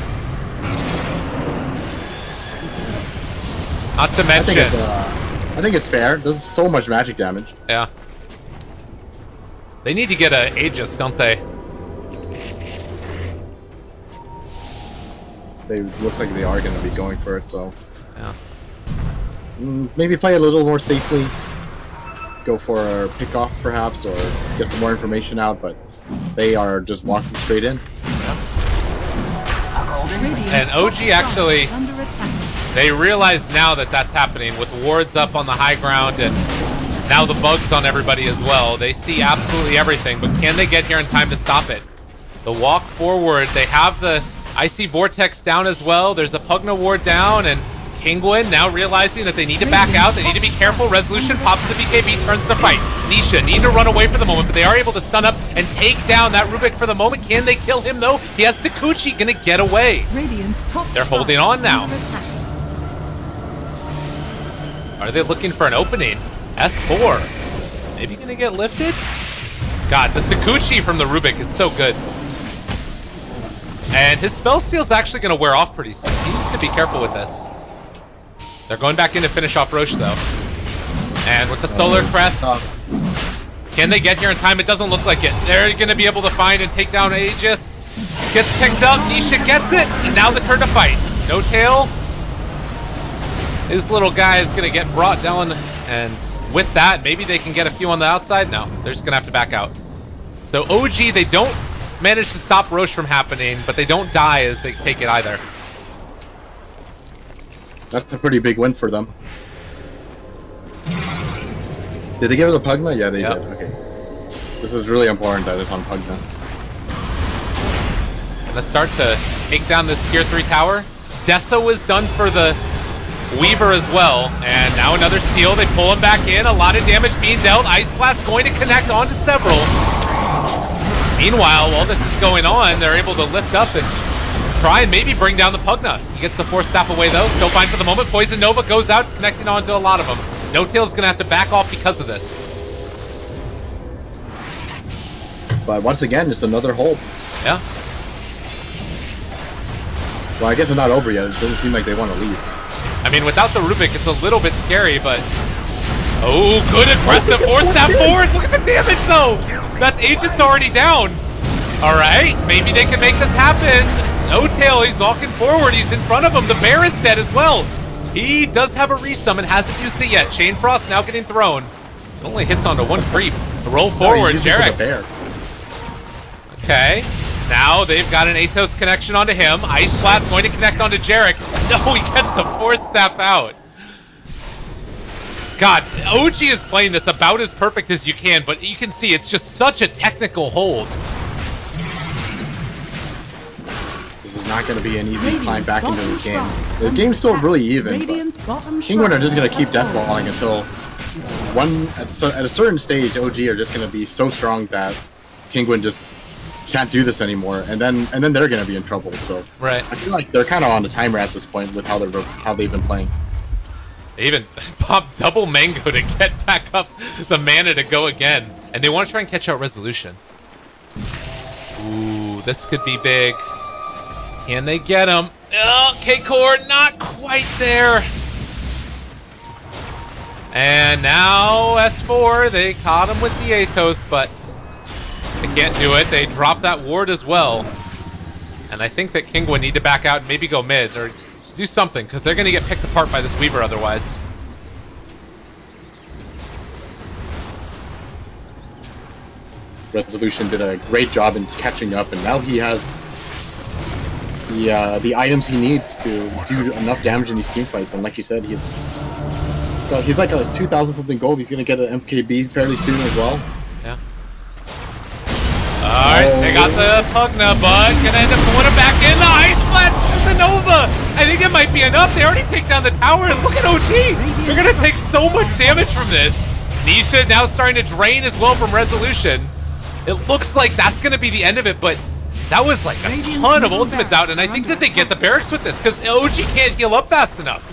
Not to mention... I think it's fair. There's so much magic damage. Yeah. They need to get a Aegis, don't they? They looks like they are going to be going for it. So yeah, maybe play a little more safely. Go for a pickoff perhaps, or get some more information out. But they are just walking straight in. And OG actually, they realize now that that's happening with wards up on the high ground and now the bugs on everybody as well. They see absolutely everything, but can they get here in time to stop it? The walk forward, they have the Icy Vortex down as well. There's a Pugna ward down, and Kinguin now realizing that they need to back out. They need to be careful. Resolution pops the BKB, turns the fight. Nisha need to run away for the moment, but they are able to stun up and take down that Rubik for the moment. Can they kill him though? He has Sakuchi, gonna get away. They're holding on now. Are they looking for an opening? S4. Maybe gonna get lifted? God, the Sakuchi from the Rubik is so good. And his spell steal's actually gonna wear off pretty soon. He needs to be careful with this. They're going back in to finish off Roche though. And with the Solar Crest, can they get here in time? It doesn't look like it. They're gonna be able to find and take down Aegis. Gets picked up, Nisha gets it, and now the turn to fight. No tail. His little guy is gonna get brought down, and with that, maybe they can get a few on the outside. No, they're just gonna have to back out. So OG, they don't manage to stop Roche from happening, but they don't die as they take it either. That's a pretty big win for them. Did they give it a Pugna? Yeah, they did. Okay. This is really important that it's on Pugna. Gonna start to take down this tier 3 tower. Dessa was done for the Weaver as well. And now another steal. They pull him back in. A lot of damage being dealt. Ice Blast going to connect onto several. Meanwhile, while this is going on, they're able to lift up and try and maybe bring down the Pugna. He gets the Force Staff away though. Still fine for the moment. Poison Nova goes out. It's connecting onto a lot of them. No Tail's gonna have to back off because of this. But once again, it's another hold. Yeah. Well, I guess it's not over yet. It doesn't seem like they want to leave. I mean, without the Rubik, it's a little bit scary, but... Oh, good aggressive Force Staff forward! Look at the damage though! That's Aegis already down. Alright, maybe they can make this happen. No Tail, he's walking forward. He's in front of him. The bear is dead as well. He does have a resummon, hasn't used it yet. Chain Frost now getting thrown. It only hits onto one creep. The roll forward, Jarek. Okay, now they've got an Atos connection onto him. Ice Blast going to connect onto Jarek. No, he gets the Force Staff out. God, OG is playing this about as perfect as you can, but you can see it's just such a technical hold. This is not going to be an easy climb back into the game. The game's still really even, but Kinguin are just going to keep deathballing until at a certain stage, OG are just going to be so strong that Kinguin just can't do this anymore, and then they're going to be in trouble. So right. I feel like they're kind of on the timer at this point with how they've been playing. They even pop double Mango to get back up the mana to go again, and they want to try and catch out Resolution. Ooh, this could be big. Can they get him? Oh, K-Core not quite there. And now S4, they caught him with the Atos, but they can't do it. They drop that ward as well. And I think that Kinguin need to back out and maybe go mid or do something, because they're going to get picked apart by this Weaver otherwise. Resolution did a great job in catching up, and now he has the items he needs to do enough damage in these team fights. And like you said, he's like a 2,000 something gold. He's gonna get an MKB fairly soon as well. Yeah. All right, they got the Pugna, but gonna end up going back in. The Ice Blast, the Nova. I think it might be enough. They already take down the tower, and look at OG. They're gonna take so much damage from this. Nisha now starting to drain as well from Resolution. It looks like that's gonna be the end of it, but that was like a ton of ultimates out, and I think that they get the barracks with this because OG can't heal up fast enough.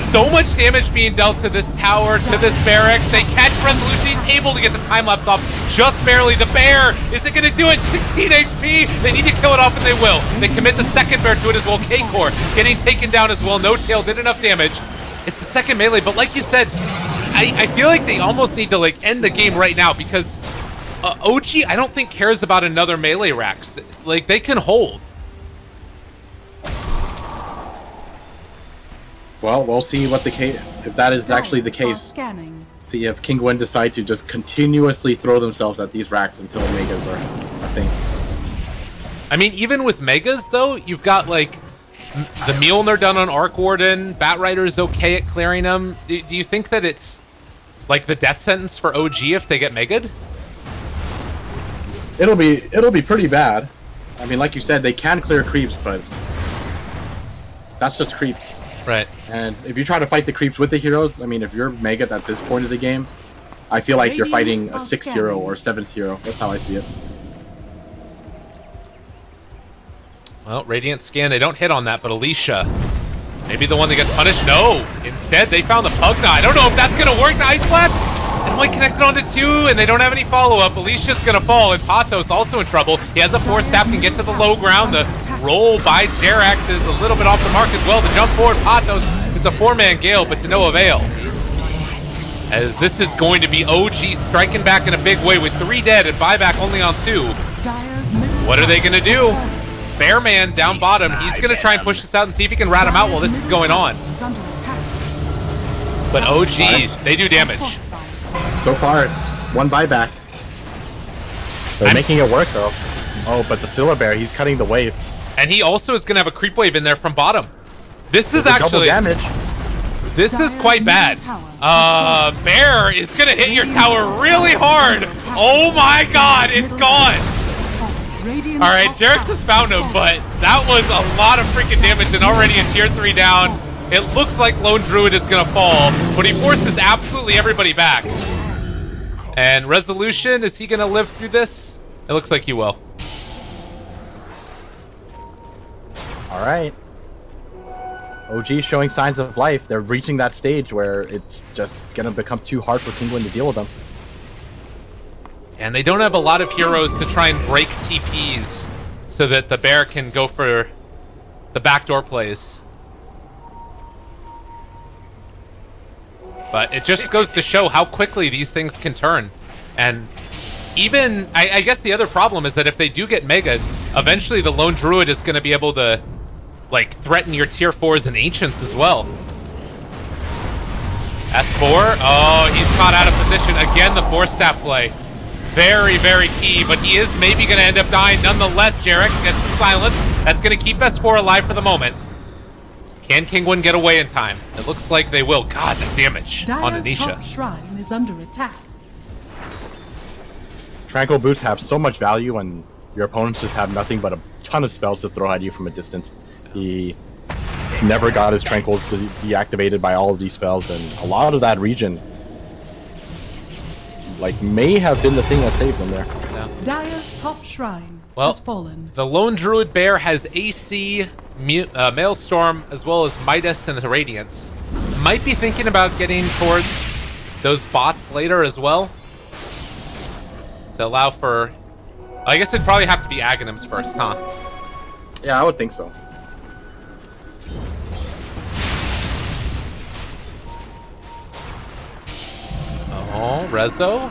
So much damage being dealt to this tower, to this barracks. They catch Resolution. He's able to get the time lapse off just barely. The bear, is it going to do it? 16 HP. They need to kill it off, and they will. They commit the second bear to it as well. K-Core getting taken down as well. No Tail did enough damage. It's the second melee, but like you said, I feel like they almost need to like end the game right now because OG, I don't think cares about another melee racks. Like, they can hold. Well, we'll see what the case, if that is actually the case. Scanning. See if Kinguin decide to just continuously throw themselves at these racks until megas are a thing. I mean, even with megas, though, you've got, like, the Mjolnir done on Arc Warden. Batrider's okay at clearing them. Do you think that it's, like, the death sentence for OG if they get mega'd? It'll be pretty bad. I mean, like you said, they can clear creeps, but that's just creeps. Right. And if you try to fight the creeps with the heroes, I mean, if you're mega'd at this point of the game, I feel like you're fighting a 6th hero or 7th hero. That's how I see it. Well, Radiant Scan, they don't hit on that, but Alicia, maybe the one that gets punished? No! Instead, they found the Pugna. I don't know if that's going to work. The Ice Blast! And only connected onto 2, and they don't have any follow-up. Alicia's going to fall, and Patos also in trouble. He has a Force Staff, can get to the low ground. The roll by Jerax is a little bit off the mark as well. The jump forward, Patos, it's a 4-man Gale, but to no avail. As this is going to be OG striking back in a big way with 3 dead and buyback only on 2. What are they going to do? Bearman down bottom. He's going to try and push this out and see if he can rat him out while this is going on. But OG, they do damage. So far, it's 1 buyback. They're making it work, though. Oh, but the Silver Bear, he's cutting the wave. And he also is going to have a creep wave in there from bottom. This is actually... double damage. This is quite bad. Bear is going to hit your tower really hard. Oh my god, it's gone. Alright, Jerax has found him, but that was a lot of freaking damage and already a tier 3 down. It looks like Lone Druid is going to fall, but he forces absolutely everybody back. And Resolution, is he going to live through this? It looks like he will. Alright. OG showing signs of life. They're reaching that stage where it's just going to become too hard for Kinguin to deal with them. And they don't have a lot of heroes to try and break TPs so that the Bear can go for the backdoor plays. But it just goes to show how quickly these things can turn. And even, I guess the other problem is that if they do get Mega'd, eventually the Lone Druid is going to be able to, like, threaten your tier 4s and Ancients as well. S4, oh, he's caught out of position. Again, the Force Staff play. Very, very key, but he is maybe going to end up dying. Nonetheless, Jerax gets some silence. That's going to keep S4 alive for the moment. Can Kinguin get away in time? It looks like they will. God, the damage on Dire's Anisha. top shrine is under attack. Tranquil Boots have so much value when your opponents just have nothing but a ton of spells to throw at you from a distance. He never got his Tranquils to be activated by all of these spells, and a lot of that region may have been the thing that saved them there. Yeah. Dire's top shrine has fallen. The Lone Druid Bear has AC, Maelstrom, as well as Midas and Radiance. Might be thinking about getting towards those bots later as well. To allow for... I guess it'd probably have to be Aghanims first, huh? Yeah, I would think so. Oh, Rezo?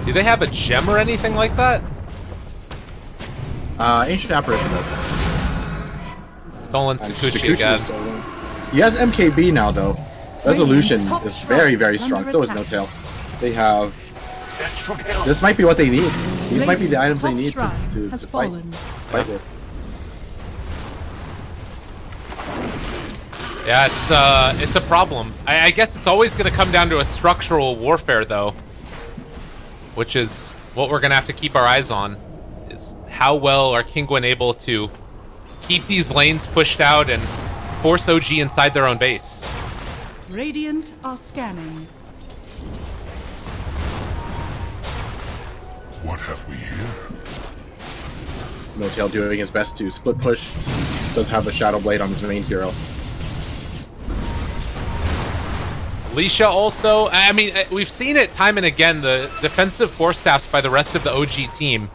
Do they have a gem or anything like that? Ancient Apparition does. Stolen Sakuchi again. He has MKB now, though. Resolution is very, very strong. So is No Tail. They have... This might be what they need. These might be the items they need to fight with. Yeah, it's a problem. I guess it's always going to come down to a structural warfare, though. Which is what we're going to have to keep our eyes on. Is how well are Kinguin able to keep these lanes pushed out and force OG inside their own base. Radiant are scanning. What have we here? No Tail doing his best to split push. Does have a Shadow Blade on his main hero. Alicia also, I mean, we've seen it time and again, the defensive force staffs by the rest of the OG team.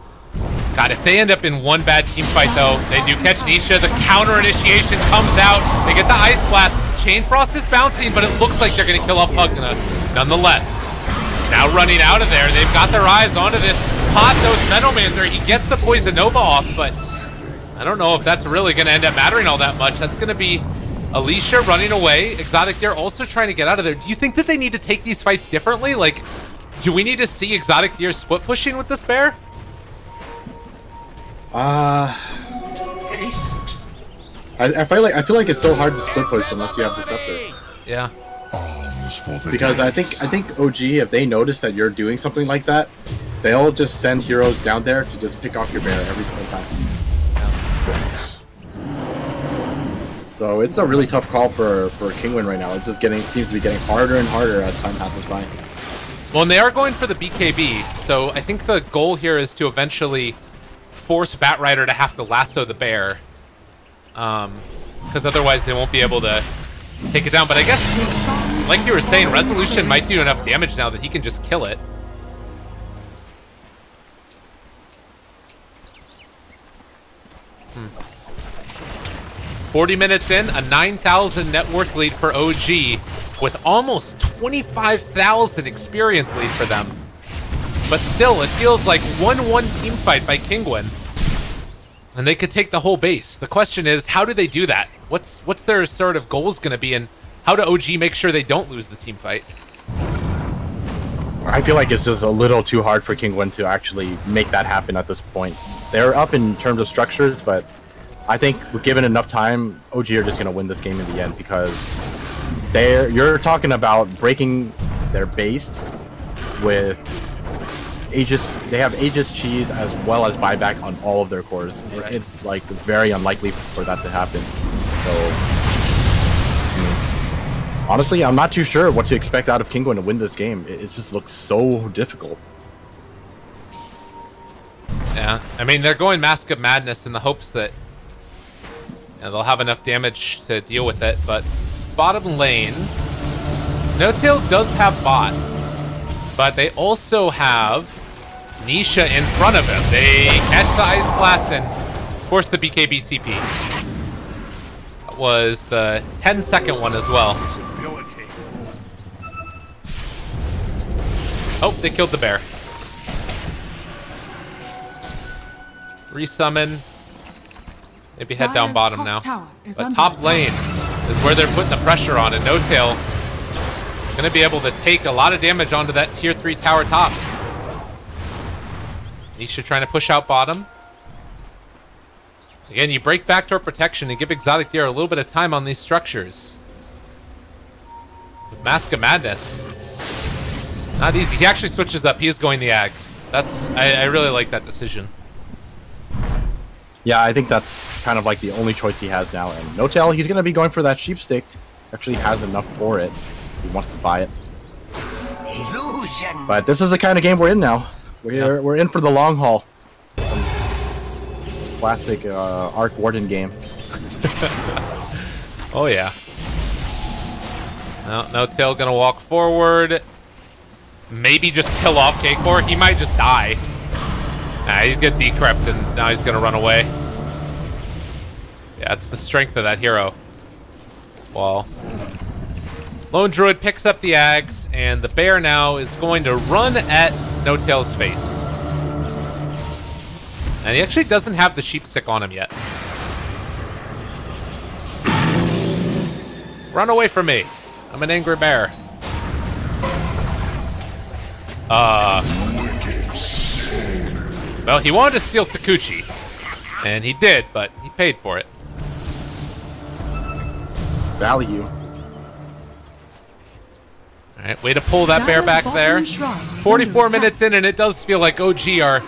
God, if they end up in one bad team fight, though, they do catch Nisha. The counter initiation comes out. They get the Ice Blast. Chain Frost is bouncing, but it looks like they're going to kill off Pugna. Nonetheless, now running out of there. They've got their eyes onto this Patos Metalmancer. He gets the Poison Nova off, but I don't know if that's really going to end up mattering all that much. That's going to be Alicia running away. Exotic Deer also trying to get out of there. Do you think that they need to take these fights differently? Like, do we need to see Exotic Deer split pushing with this bear? I feel like it's so hard to split push unless you have the scepter. Yeah. Because I think OG, if they notice that you're doing something like that, they'll just send heroes down there to just pick off your bear every single time. So it's a really tough call for Kinguin right now. It's just seems to be getting harder and harder as time passes by. Well, and they are going for the BKB, so I think the goal here is to eventually force Batrider to have to lasso the bear. Because otherwise they won't be able to take it down. But I guess, like you were saying, Resolution might do enough damage now that he can just kill it. 40 minutes in, a 9,000 net worth lead for OG, with almost 25,000 experience lead for them. But still, it feels like 1-1 team fight by Kinguin. And they could take the whole base. The question is, how do they do that? What's their sort of goals going to be, and how do OG make sure they don't lose the team fight? I feel like it's just a little too hard for Kinguin to actually make that happen at this point. They're up in terms of structures, but I think given enough time, OG are just going to win this game in the end, because you're talking about breaking their base with Aegis. They have Aegis cheese as well as buyback on all of their cores. Right. It's like very unlikely for that to happen. So honestly, I'm not too sure what to expect out of Kinguin to win this game. It just looks so difficult. Yeah, I mean, they're going Mask of Madness in the hopes that they'll have enough damage to deal with it, but bottom lane, No-Tail does have bots, but they also have Nisha in front of him. They catch the Ice Blast and force the BKB TP. That was the 10-second one as well. Oh, they killed the bear. Resummon. Maybe head down bottom now. But top lane is where they're putting the pressure on, and No-Tail is going to be able to take a lot of damage onto that tier 3 tower top. Nisha trying to push out bottom. Again, you break backdoor protection and give Exotic Deer a little bit of time on these structures. With Mask of Madness, it's not easy. He actually switches up. He is going the Ags. I really like that decision. Yeah, I think that's kind of like the only choice he has now. And No-Tail, he's going to be going for that sheep stick. Actually has enough for it. He wants to buy it. Illusion. But this is the kind of game we're in now. We're in for the long haul. Some classic Arc Warden game. Oh yeah. No-Tail going to walk forward. Maybe just kill off K-Core. He might just die. Nah, he's get decrept and now he's gonna run away. Yeah, it's the strength of that hero. Well, Lone Druid picks up the Ags, and the bear now is going to run at No-Tail's face. And he actually doesn't have the sheep stick on him yet. Run away from me. I'm an angry bear. Well, he wanted to steal Sakuchi, and he did, but he paid for it. Value. Alright, way to pull that bear back there. 44 minutes in, and it does feel like OG are,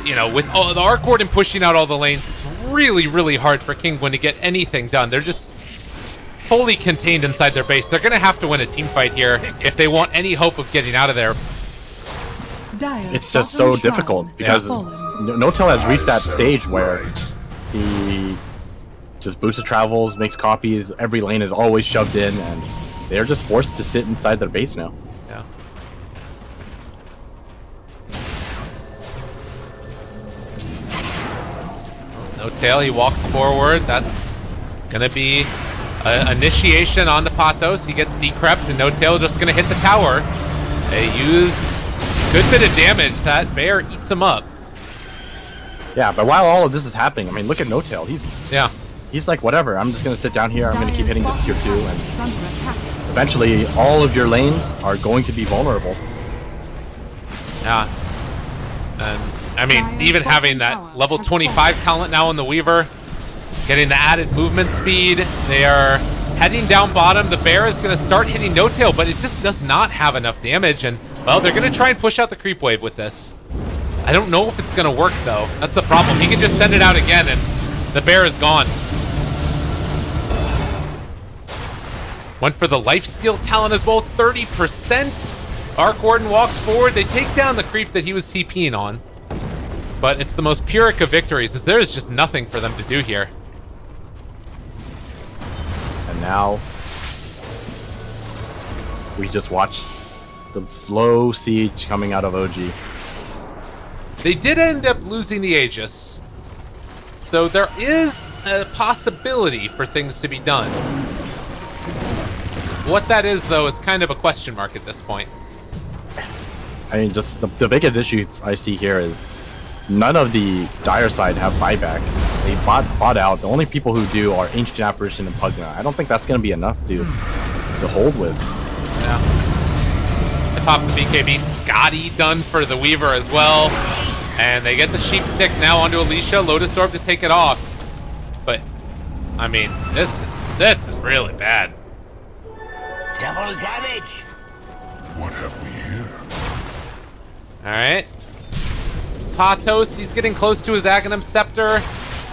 you know, with the Arc Warden pushing out all the lanes, it's really, really hard for Kinguin to get anything done. They're just fully contained inside their base. They're going to have to win a team fight here if they want any hope of getting out of there. It's just so difficult because No-Tail has reached that stage where he just boosts the travels, makes copies, every lane is always shoved in, and they're just forced to sit inside their base now. Yeah. No-Tail, he walks forward. That's gonna be an initiation onto Pathos. He gets decrept, and No-Tail just gonna hit the tower. They use good bit of damage. That bear eats him up. Yeah, but while all of this is happening, I mean, look at No-Tail. He's he's like, whatever, I'm just going to sit down here, I'm going to keep hitting this tier 2, and eventually all of your lanes are going to be vulnerable. Yeah. And, I mean, even having that level 25 talent now on the Weaver, getting the added movement speed, they are heading down bottom. The bear is going to start hitting No Tail, but it just does not have enough damage, and, well, they're going to try and push out the creep wave with this. I don't know if it's going to work, though. That's the problem. He can just send it out again, and the bear is gone. Went for the lifesteal talent as well, 30%. Arc Warden walks forward. They take down the creep that he was TPing on. But it's the most Pyrrhic of victories, as there is just nothing for them to do here. And now we just watch the slow siege coming out of OG. They did end up losing the Aegis. So there is a possibility for things to be done. What that is, though, is kind of a question mark at this point. I mean, just the biggest issue I see here is none of the Dire side have buyback. They bought out. The only people who do are Ancient Apparition and Pugna. I don't think that's going to be enough to hold with. Yeah. I popped the BKB. Scotty done for the Weaver as well. And they get the Sheep Stick now onto Alicia. Lotus Orb to take it off. But, I mean, this is really bad. Double damage. What have we here? Alright. Patos, he's getting close to his Aghanim Scepter.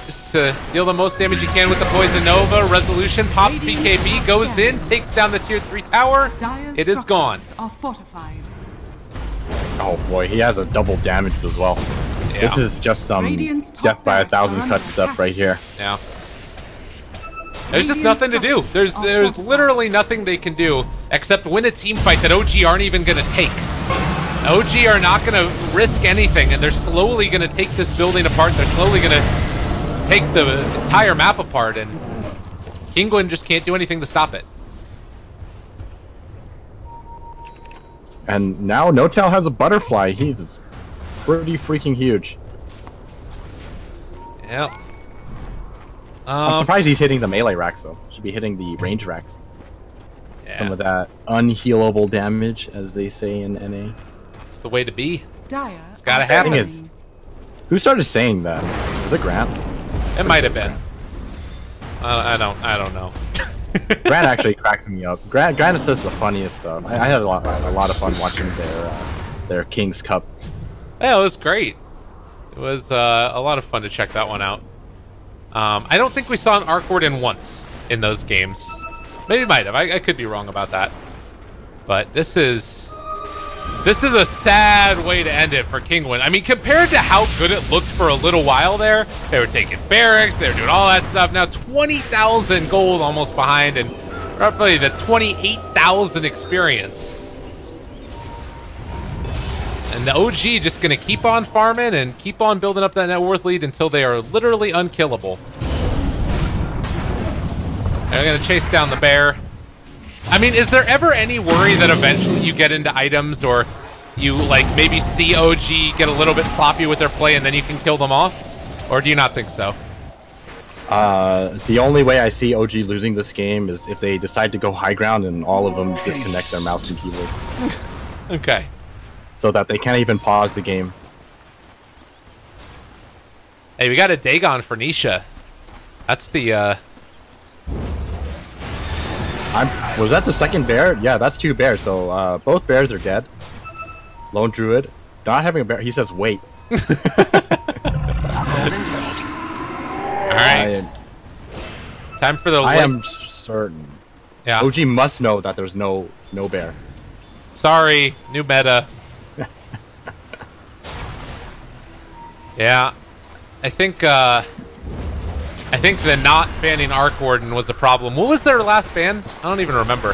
Just to deal the most damage he can with the Poison Nova. Resolution, pop BKB, goes in, takes down the tier 3 tower. It is gone. Are fortified. Oh boy, he has a double damage as well. Yeah. This is just some death by 1,000 cut stuff right here. Yeah. There's just nothing to do. There's literally nothing they can do except win a team fight that OG aren't even going to take. OG are not going to risk anything, and they're slowly going to take this building apart. They're slowly going to take the entire map apart, and Kinguin just can't do anything to stop it. And now No Tail has a butterfly. He's pretty freaking huge. Yeah. I'm surprised he's hitting the melee racks, though. Should be hitting the range racks. Yeah. Some of that unhealable damage, as they say in NA. It's the way to be. It's gotta happen. Who started saying that? Was it Grant? It might have been. I don't know. Grant actually cracks me up. Grant says the funniest stuff. I had a lot of fun watching their King's Cup. Yeah, it was great. It was a lot of fun to check that one out. I don't think we saw an Arc Warden once in those games. Maybe might have. I could be wrong about that. But this is a sad way to end it for Kinguin. I mean, compared to how good it looked for a little while there, they were taking barracks, they were doing all that stuff. Now 20,000 gold almost behind, and roughly the 28,000 experience. And the OG just going to keep on farming and keep on building up that net worth lead until they are literally unkillable. They're going to chase down the bear. I mean, is there ever any worry that eventually you get into items or you, like, maybe see OG get a little bit sloppy with their play and then you can kill them off? Or do you not think so? The only way I see OG losing this game is if they decide to go high ground and all of them disconnect their mouse and keyboard. Okay. So that they can't even pause the game. Hey, we got a Dagon for Nisha. That's the, Was that the second bear? Yeah, that's 2 bears, so both bears are dead. Lone Druid. Not having a bear. He says, wait. Alright. Time for the I am certain. Yeah. OG must know that there's no bear. Sorry, new meta. Yeah. I think the not banning Arc Warden was a problem. What was their last ban? I don't even remember.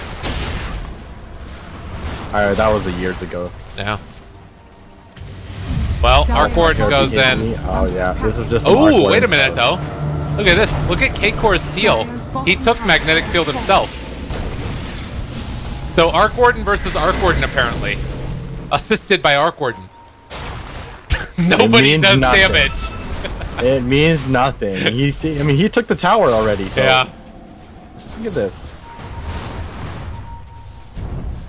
That was years ago. Yeah. Well, Arc Warden goes in. Oh yeah, this is just. Oh, wait a minute though. Look at this. Look at K-Core's steal. He took Magnetic Field himself. So Arc Warden versus Arc Warden apparently. Assisted by Arc Warden. Nobody does damage. It means nothing. I mean, he took the tower already. So. Yeah. Look at this.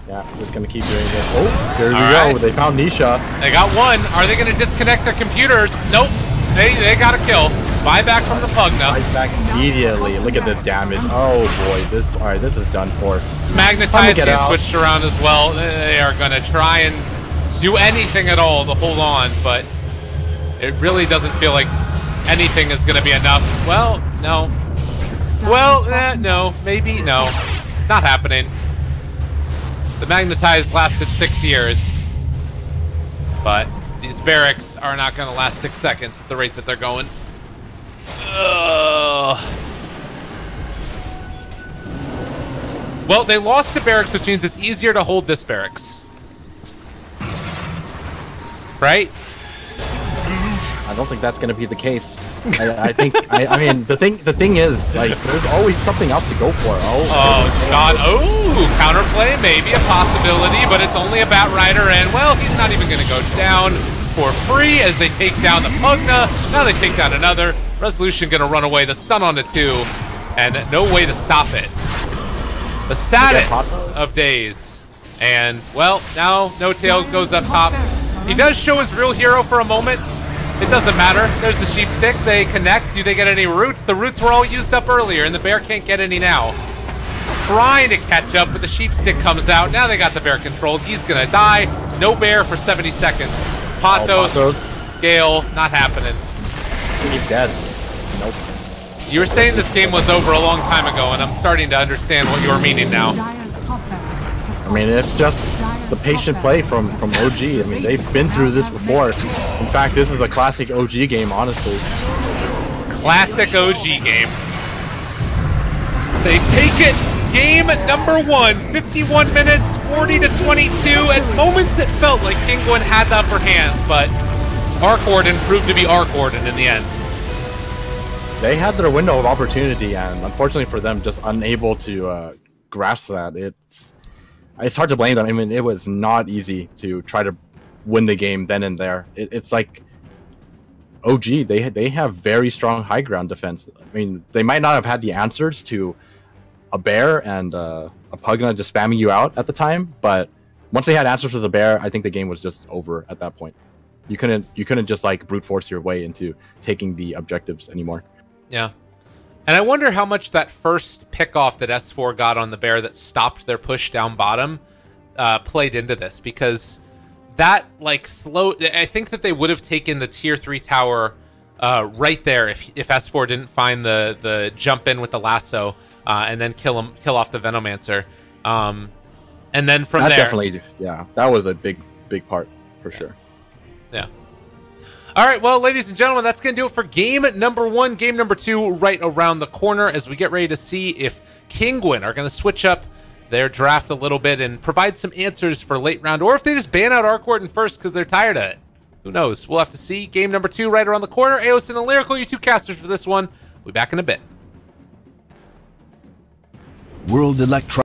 Yeah, just gonna keep doing this. Oh, there we go. Right. They found Nisha. They got one. Are they gonna disconnect their computers? Nope. They got a kill. Buyback from the Pugna. Right back immediately. Look at this damage. Oh boy, alright, this is done for. Magnetized gets switched around as well. They are gonna try and do anything at all to hold on, but it really doesn't feel like anything is gonna be enough. Well, no. Well, no, maybe, no. Not happening. The Magnetized lasted 6 years, but these barracks are not going to last 6 seconds at the rate that they're going. Well, they lost the barracks, which means it's easier to hold this barracks. Right? I don't think that's going to be the case. I think I mean the thing is, like, there's always something else to go for. Oh god. Oh, counterplay, maybe a possibility, but it's only a Bat Rider, and well, he's not even gonna go down for free as they take down the Pugna. Now they take down another. Resolution gonna run away, the stun on the 2, and no way to stop it. The saddest of days. And well, now No Tail goes up top. He does show his real hero for a moment. It doesn't matter. There's the sheep stick. They connect. Do they get any roots? The roots were all used up earlier, and the bear can't get any now. Trying to catch up, but the sheep stick comes out. Now they got the bear controlled. He's gonna die. No bear for 70 seconds. Patos, Gale, not happening. He's dead. Nope. You were saying this game was over a long time ago, and I'm starting to understand what you were meaning now. I mean, it's just the patient play from OG. I mean, they've been through this before. In fact, this is a classic OG game, honestly. Classic OG game. They take it. Game number 1. 51 minutes, 40 to 22. At moments, it felt like Kinguin had the upper hand, but Arc Warden proved to be Arc Warden in the end. They had their window of opportunity, and unfortunately for them, just unable to grasp that. It's hard to blame them. I mean, it was not easy to try to win the game then and there. It's like OG, they have very strong high ground defense. I mean, they might not have had the answers to a bear and a Pugna just spamming you out at the time, but once they had answers to the bear, I think the game was just over at that point. You couldn't just like brute force your way into taking the objectives anymore. Yeah. And I wonder how much that first pick-off that S4 got on the bear that stopped their push down bottom played into this, because that, like, I think that they would have taken the tier 3 tower right there if S4 didn't find the jump in with the lasso and then kill off the Venomancer. And then from there... Definitely, yeah, that was a big part, for sure. Yeah. All right, well, ladies and gentlemen, that's going to do it for game number 1. Game number 2 right around the corner as we get ready to see if Kinguin are going to switch up their draft a little bit and provide some answers for late round, or if they just ban out Arc Warden first because they're tired of it. Who knows? We'll have to see. Game number 2 right around the corner. Aosin and Lyrical, you 2 casters for this one. We'll be back in a bit. World Electron.